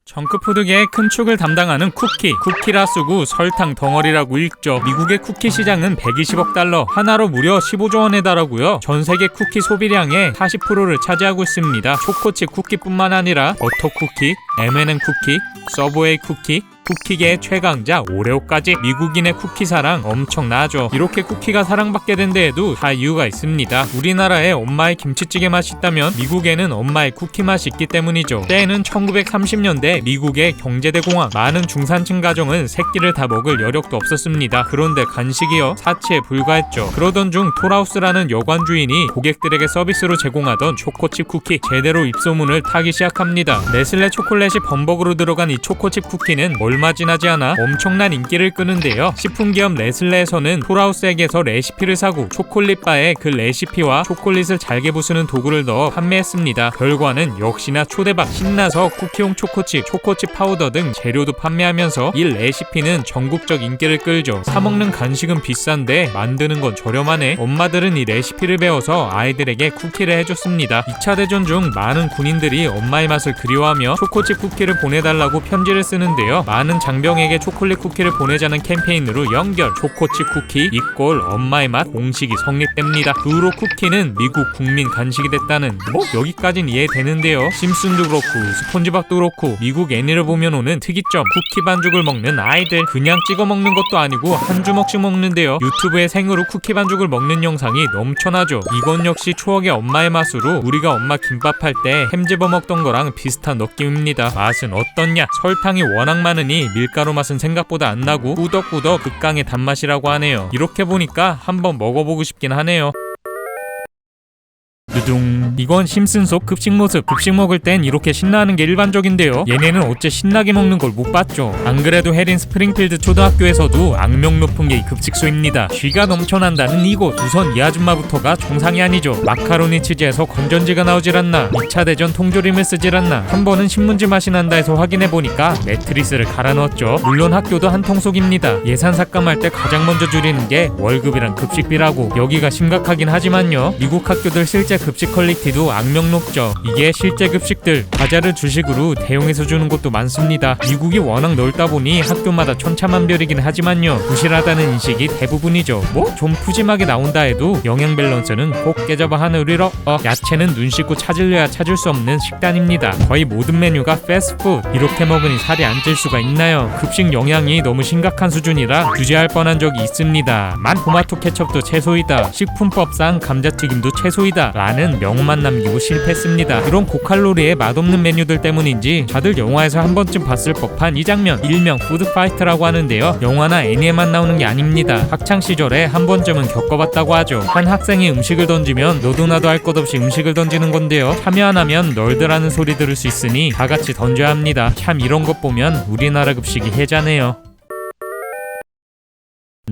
정크푸드계의 큰 축을 담당하는 쿠키라 쓰고 설탕 덩어리라고 읽죠. 미국의 쿠키 시장은 120억 달러, 하나로 무려 15조 원에 달하고요. 전 세계 쿠키 소비량의 40%를 차지하고 있습니다. 초코칩 쿠키뿐만 아니라 버터 쿠키, M&M 쿠키, 서브웨이 쿠키, 쿠키계의 최강자 오레오까지. 미국인의 쿠키 사랑 엄청나죠. 이렇게 쿠키가 사랑받게 된 데에도 다 이유가 있습니다. 우리나라에 엄마의 김치찌개 맛이 있다면 미국에는 엄마의 쿠키 맛이 있기 때문이죠. 때에는 1930년대 미국의 경제대공황, 많은 중산층 가정은 새끼를 다 먹을 여력도 없었습니다. 그런데 간식이요? 사치에 불과했죠. 그러던 중 톨하우스라는 여관 주인이 고객들에게 서비스로 제공하던 초코칩 쿠키, 제대로 입소문을 타기 시작합니다. 네슬레 초콜릿이 범벅으로 들어간 이 초코칩 쿠키는 얼마 지나지 않아 엄청난 인기를 끄는데요. 식품기업 네슬레에서는 톨하우스에게서 레시피를 사고 초콜릿바에 그 레시피와 초콜릿을 잘게 부수는 도구를 넣어 판매했습니다. 결과는 역시나 초대박. 신나서 쿠키용 초코칩, 초코칩 파우더 등 재료도 판매하면서 이 레시피는 전국적 인기를 끌죠. 사먹는 간식은 비싼데 만드는 건 저렴하네. 엄마들은 이 레시피를 배워서 아이들에게 쿠키를 해줬습니다. 2차 대전 중 많은 군인들이 엄마의 맛을 그리워하며 초코칩 쿠키를 보내달라고 편지를 쓰는데요. 많은 장병에게 초콜릿 쿠키를 보내자는 캠페인으로 연결. 초코칩 쿠키 이꼴 엄마의 맛 공식이 성립됩니다. 그 후로 쿠키는 미국 국민 간식이 됐다는, 여기까진 이해되는데요. 심슨도 그렇고 스폰지밥도 그렇고 미국 애니를 보면 오는 특이점, 쿠키 반죽을 먹는 아이들. 그냥 찍어 먹는 것도 아니고 한 주먹씩 먹는데요. 유튜브에 생으로 쿠키 반죽을 먹는 영상이 넘쳐나죠. 이건 역시 추억의 엄마의 맛으로 우리가 엄마 김밥할 때 햄 집어 먹던 거랑 비슷한 느낌입니다. 맛은 어떻냐? 설탕이 워낙 많으니 밀가루 맛은 생각보다 안 나고 꾸덕꾸덕 극강의 단맛이라고 하네요. 이렇게 보니까 한번 먹어보고 싶긴 하네요. 두둥. 이건 심슨 속 급식 모습. 급식 먹을 땐 이렇게 신나하는 게 일반적인데요. 얘네는 어째 신나게 먹는 걸 못 봤죠. 안 그래도 해린 스프링필드 초등학교에서도 악명 높은 게 이 급식소입니다. 쥐가 넘쳐난다는 이곳. 우선 이 아줌마부터가 정상이 아니죠. 마카로니 치즈에서 건전지가 나오질 않나, 2차 대전 통조림을 쓰질 않나, 한 번은 신문지 맛이 난다 해서 확인해보니까 매트리스를 갈아 넣었죠. 물론 학교도 한통속입니다. 예산 삭감할 때 가장 먼저 줄이는 게 월급이랑 급식비라고. 여기가 심각하긴 하지만요. 미국 학교들 실제 급식 퀄리티도 악명 높죠. 이게 실제 급식들. 과자를 주식으로 대용해서 주는 곳도 많습니다. 미국이 워낙 넓다 보니 학교마다 천차만별이긴 하지만요. 부실하다는 인식이 대부분이죠. 좀 푸짐하게 나온다 해도 영양 밸런스는 꼭 깨져봐 하늘이러. 야채는 눈 씻고 찾으려야 찾을 수 없는 식단입니다. 거의 모든 메뉴가 패스트푸드. 이렇게 먹으니 살이 안 찔 수가 있나요? 급식 영양이 너무 심각한 수준이라 규제할 뻔한 적이 있습니다. 토마토 케첩도 채소이다, 식품법상 감자튀김도 채소이다 라는 명만 남기고 실패했습니다. 이런 고칼로리의 맛없는 메뉴들 때문인지 다들 영화에서 한 번쯤 봤을 법한 이 장면, 일명 푸드파이트라고 하는데요. 영화나 애니에만 나오는 게 아닙니다. 학창시절에 한 번쯤은 겪어봤다고 하죠. 한 학생이 음식을 던지면 너도 나도 할 것 없이 음식을 던지는 건데요. 참여 안 하면 널드라는 소리 들을 수 있으니 다 같이 던져야 합니다. 참 이런 것 보면 우리나라 급식이 해자네요.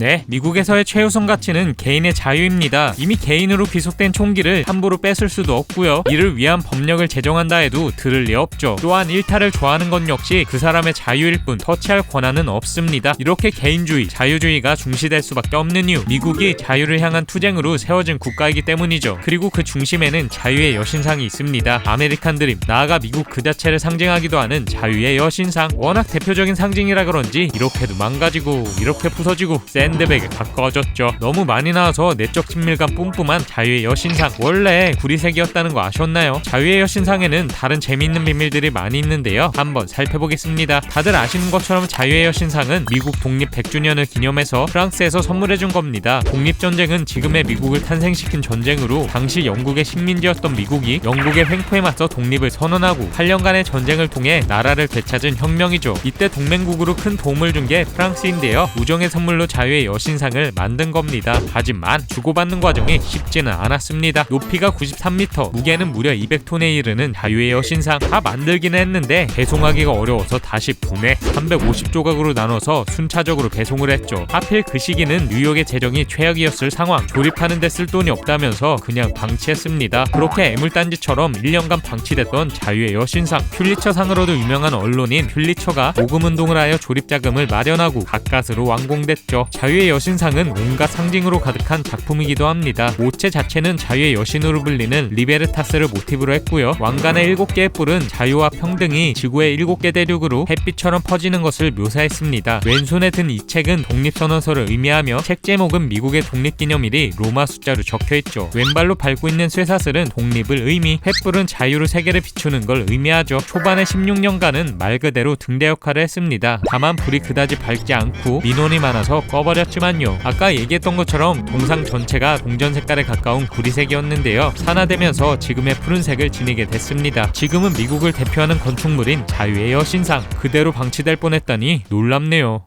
네, 미국에서의 최우선 가치는 개인의 자유입니다. 이미 개인으로 귀속된 총기를 함부로 뺏을 수도 없고요. 이를 위한 법령을 제정한다 해도 들을 리 없죠. 또한 일탈을 좋아하는 것 역시 그 사람의 자유일 뿐 터치할 권한은 없습니다. 이렇게 개인주의, 자유주의가 중시될 수밖에 없는 이유, 미국이 자유를 향한 투쟁으로 세워진 국가이기 때문이죠. 그리고 그 중심에는 자유의 여신상이 있습니다. 아메리칸 드림, 나아가 미국 그 자체를 상징하기도 하는 자유의 여신상. 워낙 대표적인 상징이라 그런지 이렇게도 망가지고 이렇게 부서지고 샌드백에 가까워졌죠. 너무 많이 나와서 내적 친밀감 뿜뿜한 자유의 여신상. 원래 구리색이었다는 거 아셨나요? 자유의 여신상에는 다른 재미있는 비밀들이 많이 있는데요. 한번 살펴보겠습니다. 다들 아시는 것처럼 자유의 여신상은 미국 독립 100주년을 기념해서 프랑스에서 선물해준 겁니다. 독립전쟁은 지금의 미국을 탄생시킨 전쟁으로 당시 영국의 식민지였던 미국이 영국의 횡포에 맞서 독립을 선언하고 8년간의 전쟁을 통해 나라를 되찾은 혁명이죠. 이때 동맹국으로 큰 도움을 준 게 프랑스인데요. 우정의 선물로 자유의 여신상을 만든 겁니다. 하지만 주고받는 과정이 쉽지는 않았습니다. 높이가 93m, 무게는 무려 200톤에 이르는 자유의 여신상. 다 만들기는 했는데 배송하기가 어려워서 다시 분해 350조각으로 나눠서 순차적으로 배송을 했죠. 하필 그 시기는 뉴욕의 재정이 최악이었을 상황. 조립하는 데 쓸 돈이 없다면서 그냥 방치했습니다. 그렇게 애물단지처럼 1년간 방치됐던 자유의 여신상. 퓰리처상으로도 유명한 언론인 퓰리처가 모금운동을 하여 조립자금을 마련하고 가까스로 완공됐죠. 자유의 여신상은 온갖 상징으로 가득한 작품이기도 합니다. 모체 자체는 자유의 여신으로 불리는 리베르타스를 모티브로 했고요. 왕관의 7개의 뿔은 자유와 평등이 지구의 7개 대륙으로 햇빛처럼 퍼지는 것을 묘사했습니다. 왼손에 든 이 책은 독립선언서를 의미하며 책 제목은 미국의 독립기념일이 로마 숫자로 적혀있죠. 왼발로 밟고 있는 쇠사슬은 독립을 의미, 횃불은 자유로 세계를 비추는 걸 의미하죠. 초반의 16년간은 말 그대로 등대 역할을 했습니다. 다만 불이 그다지 밝지 않고 민원이 많아서 꺼버렸지만요. 아까 얘기했던 것처럼 동상 전체가 동전 색깔에 가까운 구리색이었는데요. 산화되면서 지금의 푸른색을 지니게 됐습니다. 지금은 미국을 대표하는 건축물인 자유의 여신상. 그대로 방치될 뻔했다니 놀랍네요.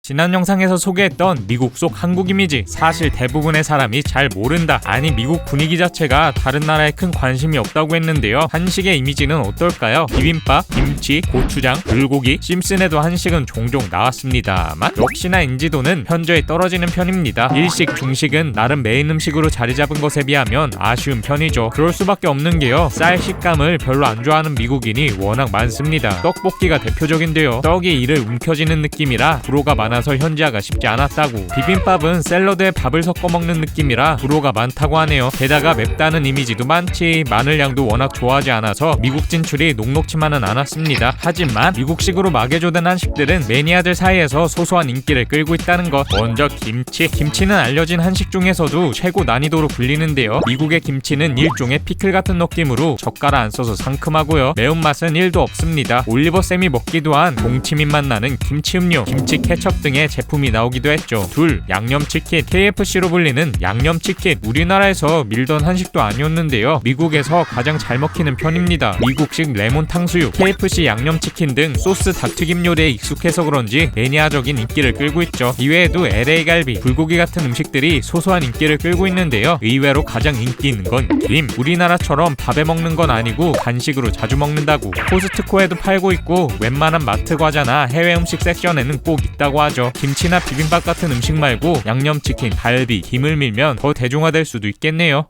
지난 영상에서 소개했던 미국 속 한국 이미지, 사실 대부분의 사람이 잘 모른다, 아니 미국 분위기 자체가 다른 나라에 큰 관심이 없다고 했는데요. 한식의 이미지는 어떨까요? 비빔밥, 김치, 고추장, 불고기, 심슨에도 한식은 종종 나왔습니다만 역시나 인지도는 현저히 떨어지는 편입니다. 일식, 중식은 나름 메인 음식으로 자리 잡은 것에 비하면 아쉬운 편이죠. 그럴 수밖에 없는 게요, 쌀 식감을 별로 안 좋아하는 미국인이 워낙 많습니다. 떡볶이가 대표적인데요. 떡이 이를 움켜쥐는 느낌이라 불호가 많아서 현지화가 쉽지 않았다고. 비빔밥은 샐러드에 밥을 섞어 먹는 느낌이라 불호가 많다고 하네요. 게다가 맵다는 이미지도 많지, 마늘 양도 워낙 좋아하지 않아서 미국 진출이 녹록치만은 않았습니다. 하지만 미국식으로 마개조된 한식들은 매니아들 사이에서 소소한 인기를 끌고 있다는 것. 먼저 김치. 김치는 알려진 한식 중에서도 최고 난이도로 불리는데요. 미국의 김치는 일종의 피클 같은 느낌으로 젓갈 안 써서 상큼하고요. 매운맛은 1도 없습니다. 올리버쌤이 먹기도 한 동치민 맛 나는 김치 음료, 김치 케첩 등의 제품이 나오기도 했죠. 둘, 양념치킨. KFC로 불리는 양념치킨. 우리나라에서 밀던 한식도 아니었는데요. 미국에서 가장 잘 먹히는 편입니다. 미국식 레몬 탕수육, KFC 양념치킨 등 소스 닭튀김 요리에 익숙해서 그런지 매니아적인 인기를 끌고 있죠. 이외에도 LA 갈비, 불고기 같은 음식들이 소소한 인기를 끌고 있는데요. 의외로 가장 인기 있는 건 김. 우리나라처럼 밥에 먹는 건 아니고 간식으로 자주 먹는다고. 코스트코에도 팔고 있고 웬만한 마트 과자나 해외 음식 섹션에는 꼭 있다고 하죠. 김치나 비빔밥 같은 음식 말고 양념치킨, 갈비, 김을 밀면 더 대중화될 수도 있겠네요.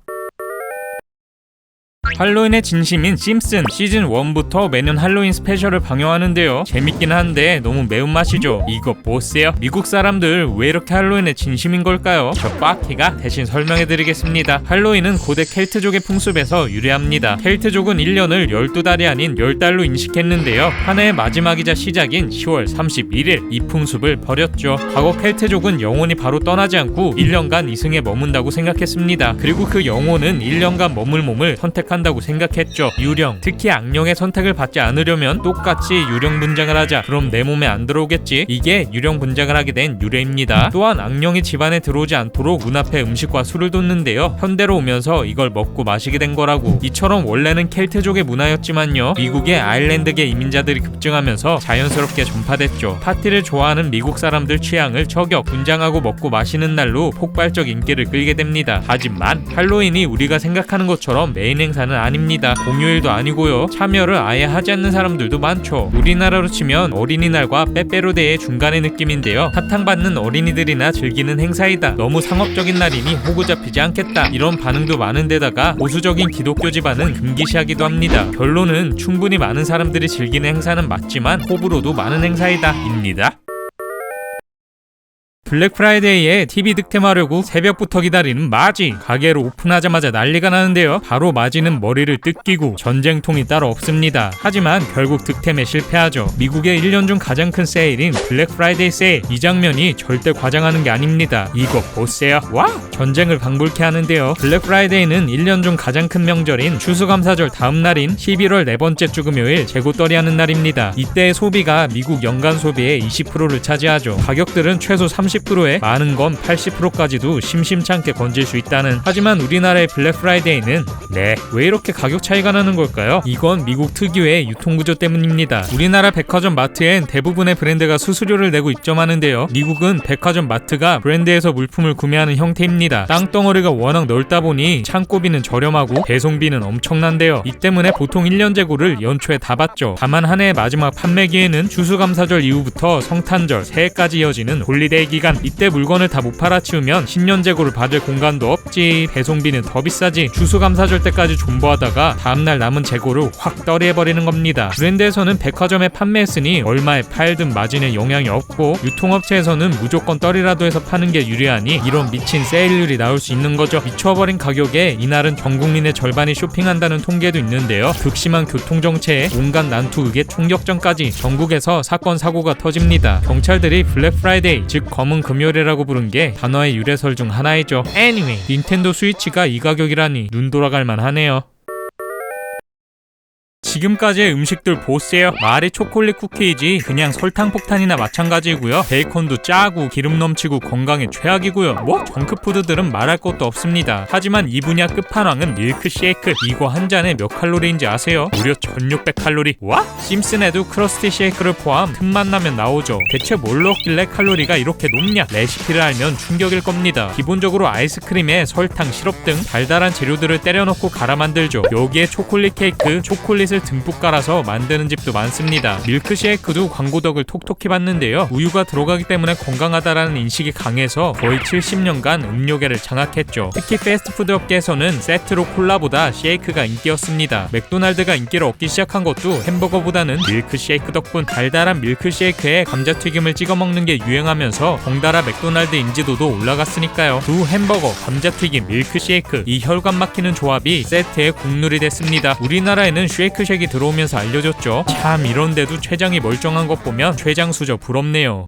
할로윈의 진심인 심슨, 시즌 1부터 매년 할로윈 스페셜을 방영하는데요. 재밌긴 한데 너무 매운맛이죠. 이거 보세요. 미국 사람들 왜 이렇게 할로윈의 진심인 걸까요? 저 빡키가 대신 설명해드리겠습니다. 할로윈은 고대 켈트족의 풍습에서 유래합니다. 켈트족은 1년을 12달이 아닌 10달로 인식했는데요. 한 해의 마지막이자 시작인 10월 31일 이 풍습을 버렸죠. 과거 켈트족은 영혼이 바로 떠나지 않고 1년간 이승에 머문다고 생각했습니다. 그리고 그 영혼은 1년간 머물 몸을 선택한다고 생각했죠. 유령, 특히 악령의 선택을 받지 않으려면 똑같이 유령 분장을 하자. 그럼 내 몸에 안 들어오겠지? 이게 유령 분장을 하게 된 유래입니다. 또한 악령이 집안에 들어오지 않도록 문 앞에 음식과 술을 뒀는데요. 현대로 오면서 이걸 먹고 마시게 된 거라고. 이처럼 원래는 켈트족의 문화였지만요, 미국의 아일랜드계 이민자들이 급증하면서 자연스럽게 전파됐죠. 파티를 좋아하는 미국 사람들 취향을 저격, 분장하고 먹고 마시는 날로 폭발적 인기를 끌게 됩니다. 하지만 할로윈이 우리가 생각하는 것처럼 메인 행사 행사는 아닙니다. 공휴일도 아니고요. 참여를 아예 하지 않는 사람들도 많죠. 우리나라로 치면 어린이날과 빼빼로데이의 중간의 느낌인데요. 사탕받는 어린이들이나 즐기는 행사이다. 너무 상업적인 날이니 호구 잡히지 않겠다. 이런 반응도 많은데다가 보수적인 기독교 집안은 금기시하기도 합니다. 결론은 충분히 많은 사람들이 즐기는 행사는 맞지만 호불호도 많은 행사이다 입니다. 블랙 프라이데이에 TV 득템하려고 새벽부터 기다리는 마지. 가게를 오픈하자마자 난리가 나는데요. 바로 마지는 머리를 뜯기고 전쟁통이 따로 없습니다. 하지만 결국 득템에 실패하죠. 미국의 1년 중 가장 큰 세일인 블랙 프라이데이 세일. 이 장면이 절대 과장하는 게 아닙니다. 이거 보세요. 와! 전쟁을 방불케 하는데요. 블랙 프라이데이는 1년 중 가장 큰 명절인 추수감사절 다음 날인 11월 네 번째 주 금요일 재고떨이하는 날입니다. 이때의 소비가 미국 연간 소비의 20%를 차지하죠. 가격들은 최소 30%에 많은 건 80%까지도 심심찮게 건질 수 있다는. 하지만 우리나라의 블랙 프라이데이는 왜 이렇게 가격 차이가 나는 걸까요? 이건 미국 특유의 유통구조 때문입니다. 우리나라 백화점 마트엔 대부분의 브랜드가 수수료를 내고 입점하는데요. 미국은 백화점 마트가 브랜드에서 물품을 구매하는 형태입니다. 땅덩어리가 워낙 넓다 보니 창고비는 저렴하고 배송비는 엄청난데요. 이 때문에 보통 1년 재고를 연초에 다 받죠. 다만 한 해의 마지막 판매기에는 추수감사절 이후부터 성탄절, 새해까지 이어지는 홀리데이 기간. 이때 물건을 다 못 팔아치우면 신년 재고를 받을 공간도 없지. 배송비는 더 비싸지. 추수감사절 때까지 존버하다가 다음날 남은 재고를 확 떨이해버리는 겁니다. 브랜드에서는 백화점에 판매했으니 얼마에 팔든 마진에 영향이 없고, 유통업체에서는 무조건 떨이라도 해서 파는 게 유리하니 이런 미친 세일률이 나올 수 있는 거죠. 미쳐버린 가격에 이날은 전 국민의 절반이 쇼핑한다는 통계도 있는데요. 극심한 교통정체에 온갖 난투극의 총격전까지 전국에서 사건 사고가 터집니다. 경찰들이 블랙 프라이데이, 즉 검은 금요일이라고 부른 게 단어의 유래설 중 하나이죠. Anyway, 닌텐도 스위치가 이 가격이라니 눈 돌아갈 만하네요. 지금까지의 음식들 보세요. 말이 초콜릿 쿠키이지 그냥 설탕폭탄이나 마찬가지이고요. 베이컨도 짜고 기름 넘치고 건강에 최악이고요. 뭐 정크푸드들은 말할 것도 없습니다. 하지만 이 분야 끝판왕은 밀크쉐이크. 이거 한 잔에 몇 칼로리인지 아세요? 무려 1600칼로리. 와? 심슨에도 크러스티 쉐이크를 포함 틈만 나면 나오죠. 대체 뭘 넣었길래 칼로리가 이렇게 높냐? 레시피를 알면 충격일 겁니다. 기본적으로 아이스크림에 설탕, 시럽 등 달달한 재료들을 때려 넣고 갈아 만들죠. 여기에 초콜릿 케이크, 초콜릿을 듬뿍 깔아서 만드는 집도 많습니다. 밀크쉐이크도 광고 덕을 톡톡히 받는데요. 우유가 들어가기 때문에 건강하다라는 인식이 강해서 거의 70년간 음료계를 장악했죠. 특히 패스트푸드 업계에서는 세트로 콜라보다 쉐이크가 인기였습니다. 맥도날드가 인기를 얻기 시작한 것도 햄버거보다는 밀크쉐이크 덕분. 달달한 밀크쉐이크에 감자튀김을 찍어 먹는 게 유행하면서 덩달아 맥도날드 인지도도 올라갔으니까요. 두 햄버거, 감자튀김, 밀크쉐이크, 이 혈관 막히는 조합이 세트의 국룰이 됐습니다. 우리나라에는 쉐이크쉑이 들어오면서 알려졌죠. 참, 이런데도 췌장이 멀쩡한 것 보면 췌장수저 부럽네요.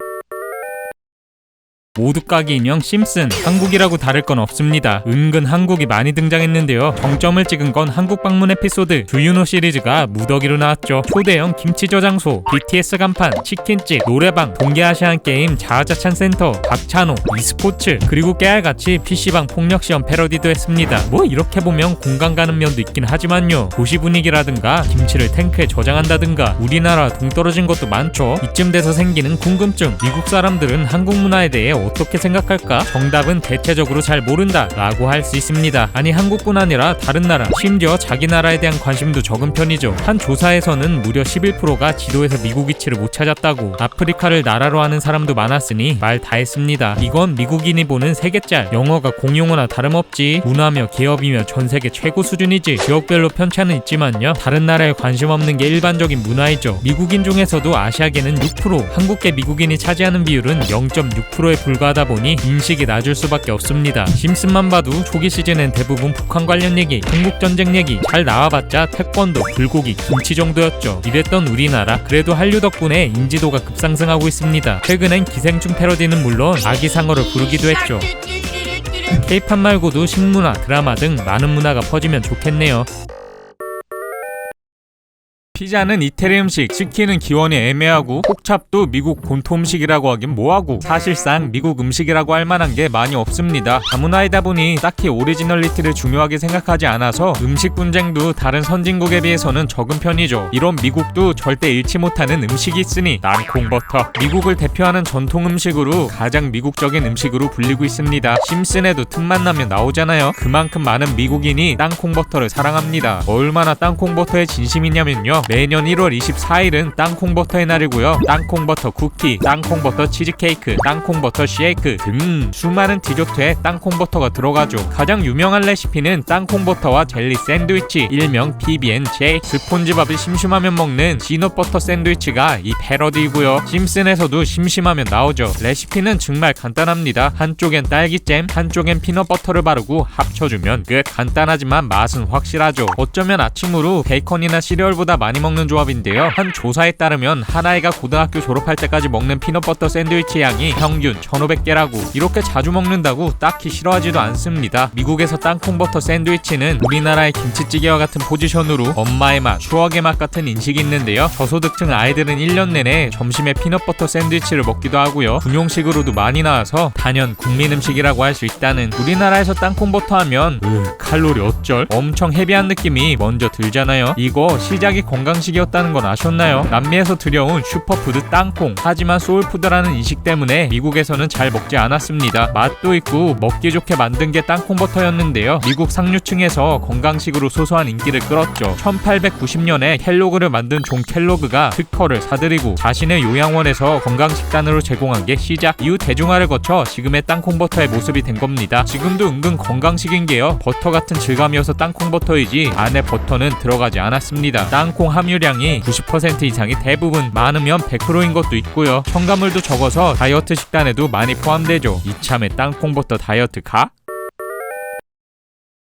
모두 까기 인형 심슨. 한국이라고 다를 건 없습니다. 은근 한국이 많이 등장했는데요. 정점을 찍은 건 한국 방문 에피소드 두유노 시리즈가 무더기로 나왔죠. 초대형 김치 저장소, BTS 간판, 치킨집, 노래방, 동계아시안게임 자아자찬 센터, 박찬호, e스포츠, 그리고 깨알같이 PC방 폭력시험 패러디도 했습니다. 뭐 이렇게 보면 공감 가는 면도 있긴 하지만요. 도시 분위기라든가 김치를 탱크에 저장한다든가 우리나라 동떨어진 것도 많죠. 이쯤 돼서 생기는 궁금증. 미국 사람들은 한국 문화에 대해 어떻게 생각할까? 정답은 대체적으로 잘 모른다 라고 할 수 있습니다. 아니, 한국뿐 아니라 다른 나라, 심지어 자기 나라에 대한 관심도 적은 편이죠. 한 조사에서는 무려 11%가 지도에서 미국 위치를 못 찾았다고. 아프리카를 나라로 하는 사람도 많았으니 말 다 했습니다. 이건 미국인이 보는 세계짤. 영어가 공용어나 다름없지. 문화며 기업이며 전세계 최고 수준이지. 지역별로 편차는 있지만요, 다른 나라에 관심 없는 게 일반적인 문화이죠. 미국인 중에서도 아시아계는 6%, 한국계 미국인이 차지하는 비율은 0.6%에 불과하다 보니 인식이 낮을 수밖에 없습니다. 심슨만 봐도 초기 시즌엔 대부분 북한 관련 얘기, 한국전쟁 얘기, 잘 나와봤자 태권도, 불고기, 김치 정도였죠. 이랬던 우리나라, 그래도 한류 덕분에 인지도가 급상승하고 있습니다. 최근엔 기생충 패러디는 물론 아기상어를 부르기도 했죠. K-팝 말고도 식문화, 드라마 등 많은 문화가 퍼지면 좋겠네요. 피자는 이태리 음식, 치킨은 기원이 애매하고 폭찹도 미국 본토 음식이라고 하긴 뭐하고 사실상 미국 음식이라고 할 만한 게 많이 없습니다. 다문화이다 보니 딱히 오리지널리티를 중요하게 생각하지 않아서 음식 분쟁도 다른 선진국에 비해서는 적은 편이죠. 이런 미국도 절대 잃지 못하는 음식이 있으니 땅콩버터. 미국을 대표하는 전통 음식으로 가장 미국적인 음식으로 불리고 있습니다. 심슨에도 틈만 나면 나오잖아요. 그만큼 많은 미국인이 땅콩버터를 사랑합니다. 얼마나 땅콩버터에 진심이냐면요, 매년 1월 24일은 땅콩버터의 날이고요. 땅콩버터 쿠키, 땅콩버터 치즈케이크, 땅콩버터 쉐이크 등 수많은 디저트에 땅콩버터가 들어가죠. 가장 유명한 레시피는 땅콩버터와 젤리 샌드위치, 일명 PB&J. 스폰지밥이 심심하면 먹는 시넛버터 샌드위치가 이 패러디이고요. 심슨에서도 심심하면 나오죠. 레시피는 정말 간단합니다. 한쪽엔 딸기잼, 한쪽엔 피넛버터를 바르고 합쳐주면 끝. 간단하지만 맛은 확실하죠. 어쩌면 아침으로 베이컨이나 시리얼보다 많이 먹는 조합인데요. 한 조사에 따르면 한 아이가 고등학교 졸업할 때까지 먹는 피넛버터 샌드위치 양이 평균 1,500개라고. 이렇게 자주 먹는다고 딱히 싫어하지도 않습니다. 미국에서 땅콩버터 샌드위치는 우리나라의 김치찌개와 같은 포지션으로 엄마의 맛, 추억의 맛 같은 인식이 있는데요. 저소득층 아이들은 1년 내내 점심에 피넛버터 샌드위치를 먹기도 하고요. 분용식으로도 많이 나와서 단연 국민 음식이라고 할 수 있다는. 우리나라에서 땅콩버터 하면 칼로리 어쩔? 엄청 헤비한 느낌이 먼저 들잖아요. 이거 시작이 건강식이었다는 건 아셨나요? 남미에서 들여온 슈퍼푸드 땅콩. 하지만 소울푸드라는 인식 때문에 미국에서는 잘 먹지 않았습니다. 맛도 있고 먹기 좋게 만든 게 땅콩버터였는데요. 미국 상류층에서 건강식으로 소소한 인기를 끌었죠. 1890년에 켈로그를 만든 존 켈로그가 특허를 사들이고 자신의 요양원에서 건강식단으로 제공한 게 시작. 이후 대중화를 거쳐 지금의 땅콩버터의 모습이 된 겁니다. 지금도 은근 건강식인 게요, 버터 같은 질감이어서 땅콩버터이지 안에 버터는 들어가지 않았습니다. 땅콩 함유량이 90% 이상이 대부분, 많으면 100%인 것도 있고요. 첨가물도 적어서 다이어트 식단에도 많이 포함되죠. 이참에 땅콩버터 다이어트 가?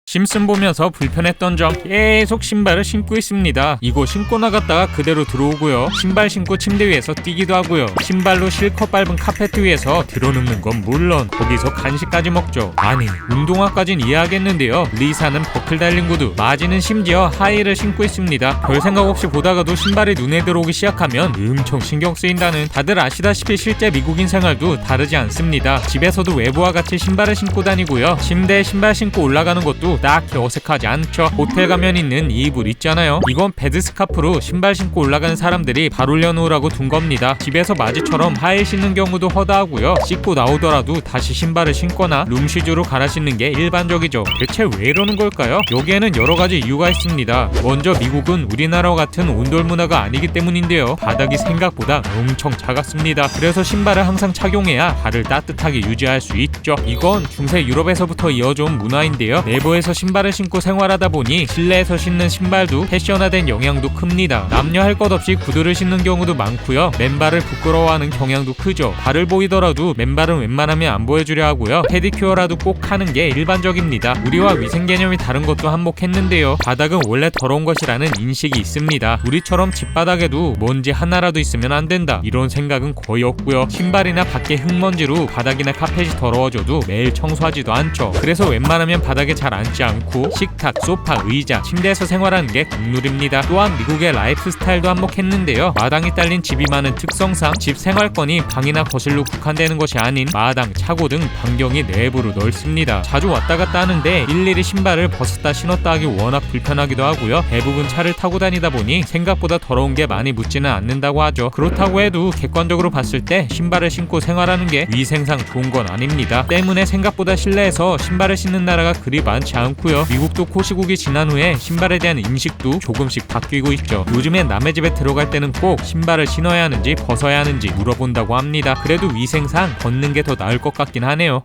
심슨 보면서 불편했던 점, 계속 신발을 신고 있습니다. 이거 신고 나갔다가 그대로 들어오고요. 신발 신고 침대 위에서 뛰기도 하고요. 신발로 실컷 밟은 카페트 위에서 들어눕는 건 물론 거기서 간식까지 먹죠. 아니, 운동화까진 이해하겠는데요. 리사는 버클 달린 구두, 마지는 심지어 하이힐을 신고 있습니다. 별 생각 없이 보다가도 신발이 눈에 들어오기 시작하면 엄청 신경 쓰인다는. 다들 아시다시피 실제 미국인 생활도 다르지 않습니다. 집에서도 외부와 같이 신발을 신고 다니고요. 침대에 신발 신고 올라가는 것도 딱히 어색하지 않죠. 호텔 가면 있는 이 이불 있잖아요. 이건 베드스카프로 신발 신고 올라가는 사람들이 발 올려놓으라고 둔 겁니다. 집에서 마지처럼 하이힐 신는 경우도 허다하고요. 씻고 나오더라도 다시 신발을 신거나 룸슈즈로 갈아 신는 게 일반적이죠. 대체 왜 이러는 걸까요? 여기에는 여러 가지 이유가 있습니다. 먼저 미국은 우리나라와 같은 온돌 문화가 아니기 때문인데요. 바닥이 생각보다 엄청 차갑습니다. 그래서 신발을 항상 착용해야 발을 따뜻하게 유지할 수 있죠. 이건 중세 유럽에서부터 이어져온 문화인데요. 내부에서 신발을 신고 생활하다 보니 실내에서 신는 신발도 패션화된 영향도 큽니다. 남녀 할 것 없이 구두를 신는 경우도 많고요. 맨발을 부끄러워하는 경향도 크죠. 발을 보이더라도 맨발은 웬만하면 안 보여주려 하고요. 페디큐어라도 꼭 하는 게 일반적입니다. 우리와 위생 개념이 다른 것도 한몫했는데요. 바닥은 원래 더러운 것이라는 인식이 있습니다. 우리처럼 집바닥에도 먼지 하나라도 있으면 안 된다, 이런 생각은 거의 없고요. 신발이나 밖에 흙먼지로 바닥이나 카펫이 더러워져도 매일 청소하지도 않죠. 그래서 웬만하면 바닥에 잘 앉지 않고 식탁, 소파, 의자, 침대에서 생활하는 게 국룰입니다. 또한 미국의 라이프 스타일도 한몫했는데요. 마당이 딸린 집이 많은 특성상 집 생활권이 방이나 거실로 국한되는 것이 아닌 마당, 차고 등 반경이 내부로 넓습니다. 자주 왔다 갔다 하는데 일일이 신발을 벗었다 신었다 하기 워낙 불편하기도 하고요. 대부분 차를 타고 다니다 보니 생각보다 더러운 게 많이 묻지는 않는다고 하죠. 그렇다고 해도 객관적으로 봤을 때 신발을 신고 생활하는 게 위생상 좋은 건 아닙니다. 때문에 생각보다 실내에서 신발을 신는 나라가 그리 많지 않고요. 미국도 코시국이 지난 후에 신발에 대한 인식도 조금씩 바뀌고 있죠. 요즘엔 남의 집에 들어갈 때는 꼭 신발을 신어야 하는지 벗어야 하는지 물어본다고 합니다. 그래도 위생상 벗는 게 더 나을 것 같긴 하네요.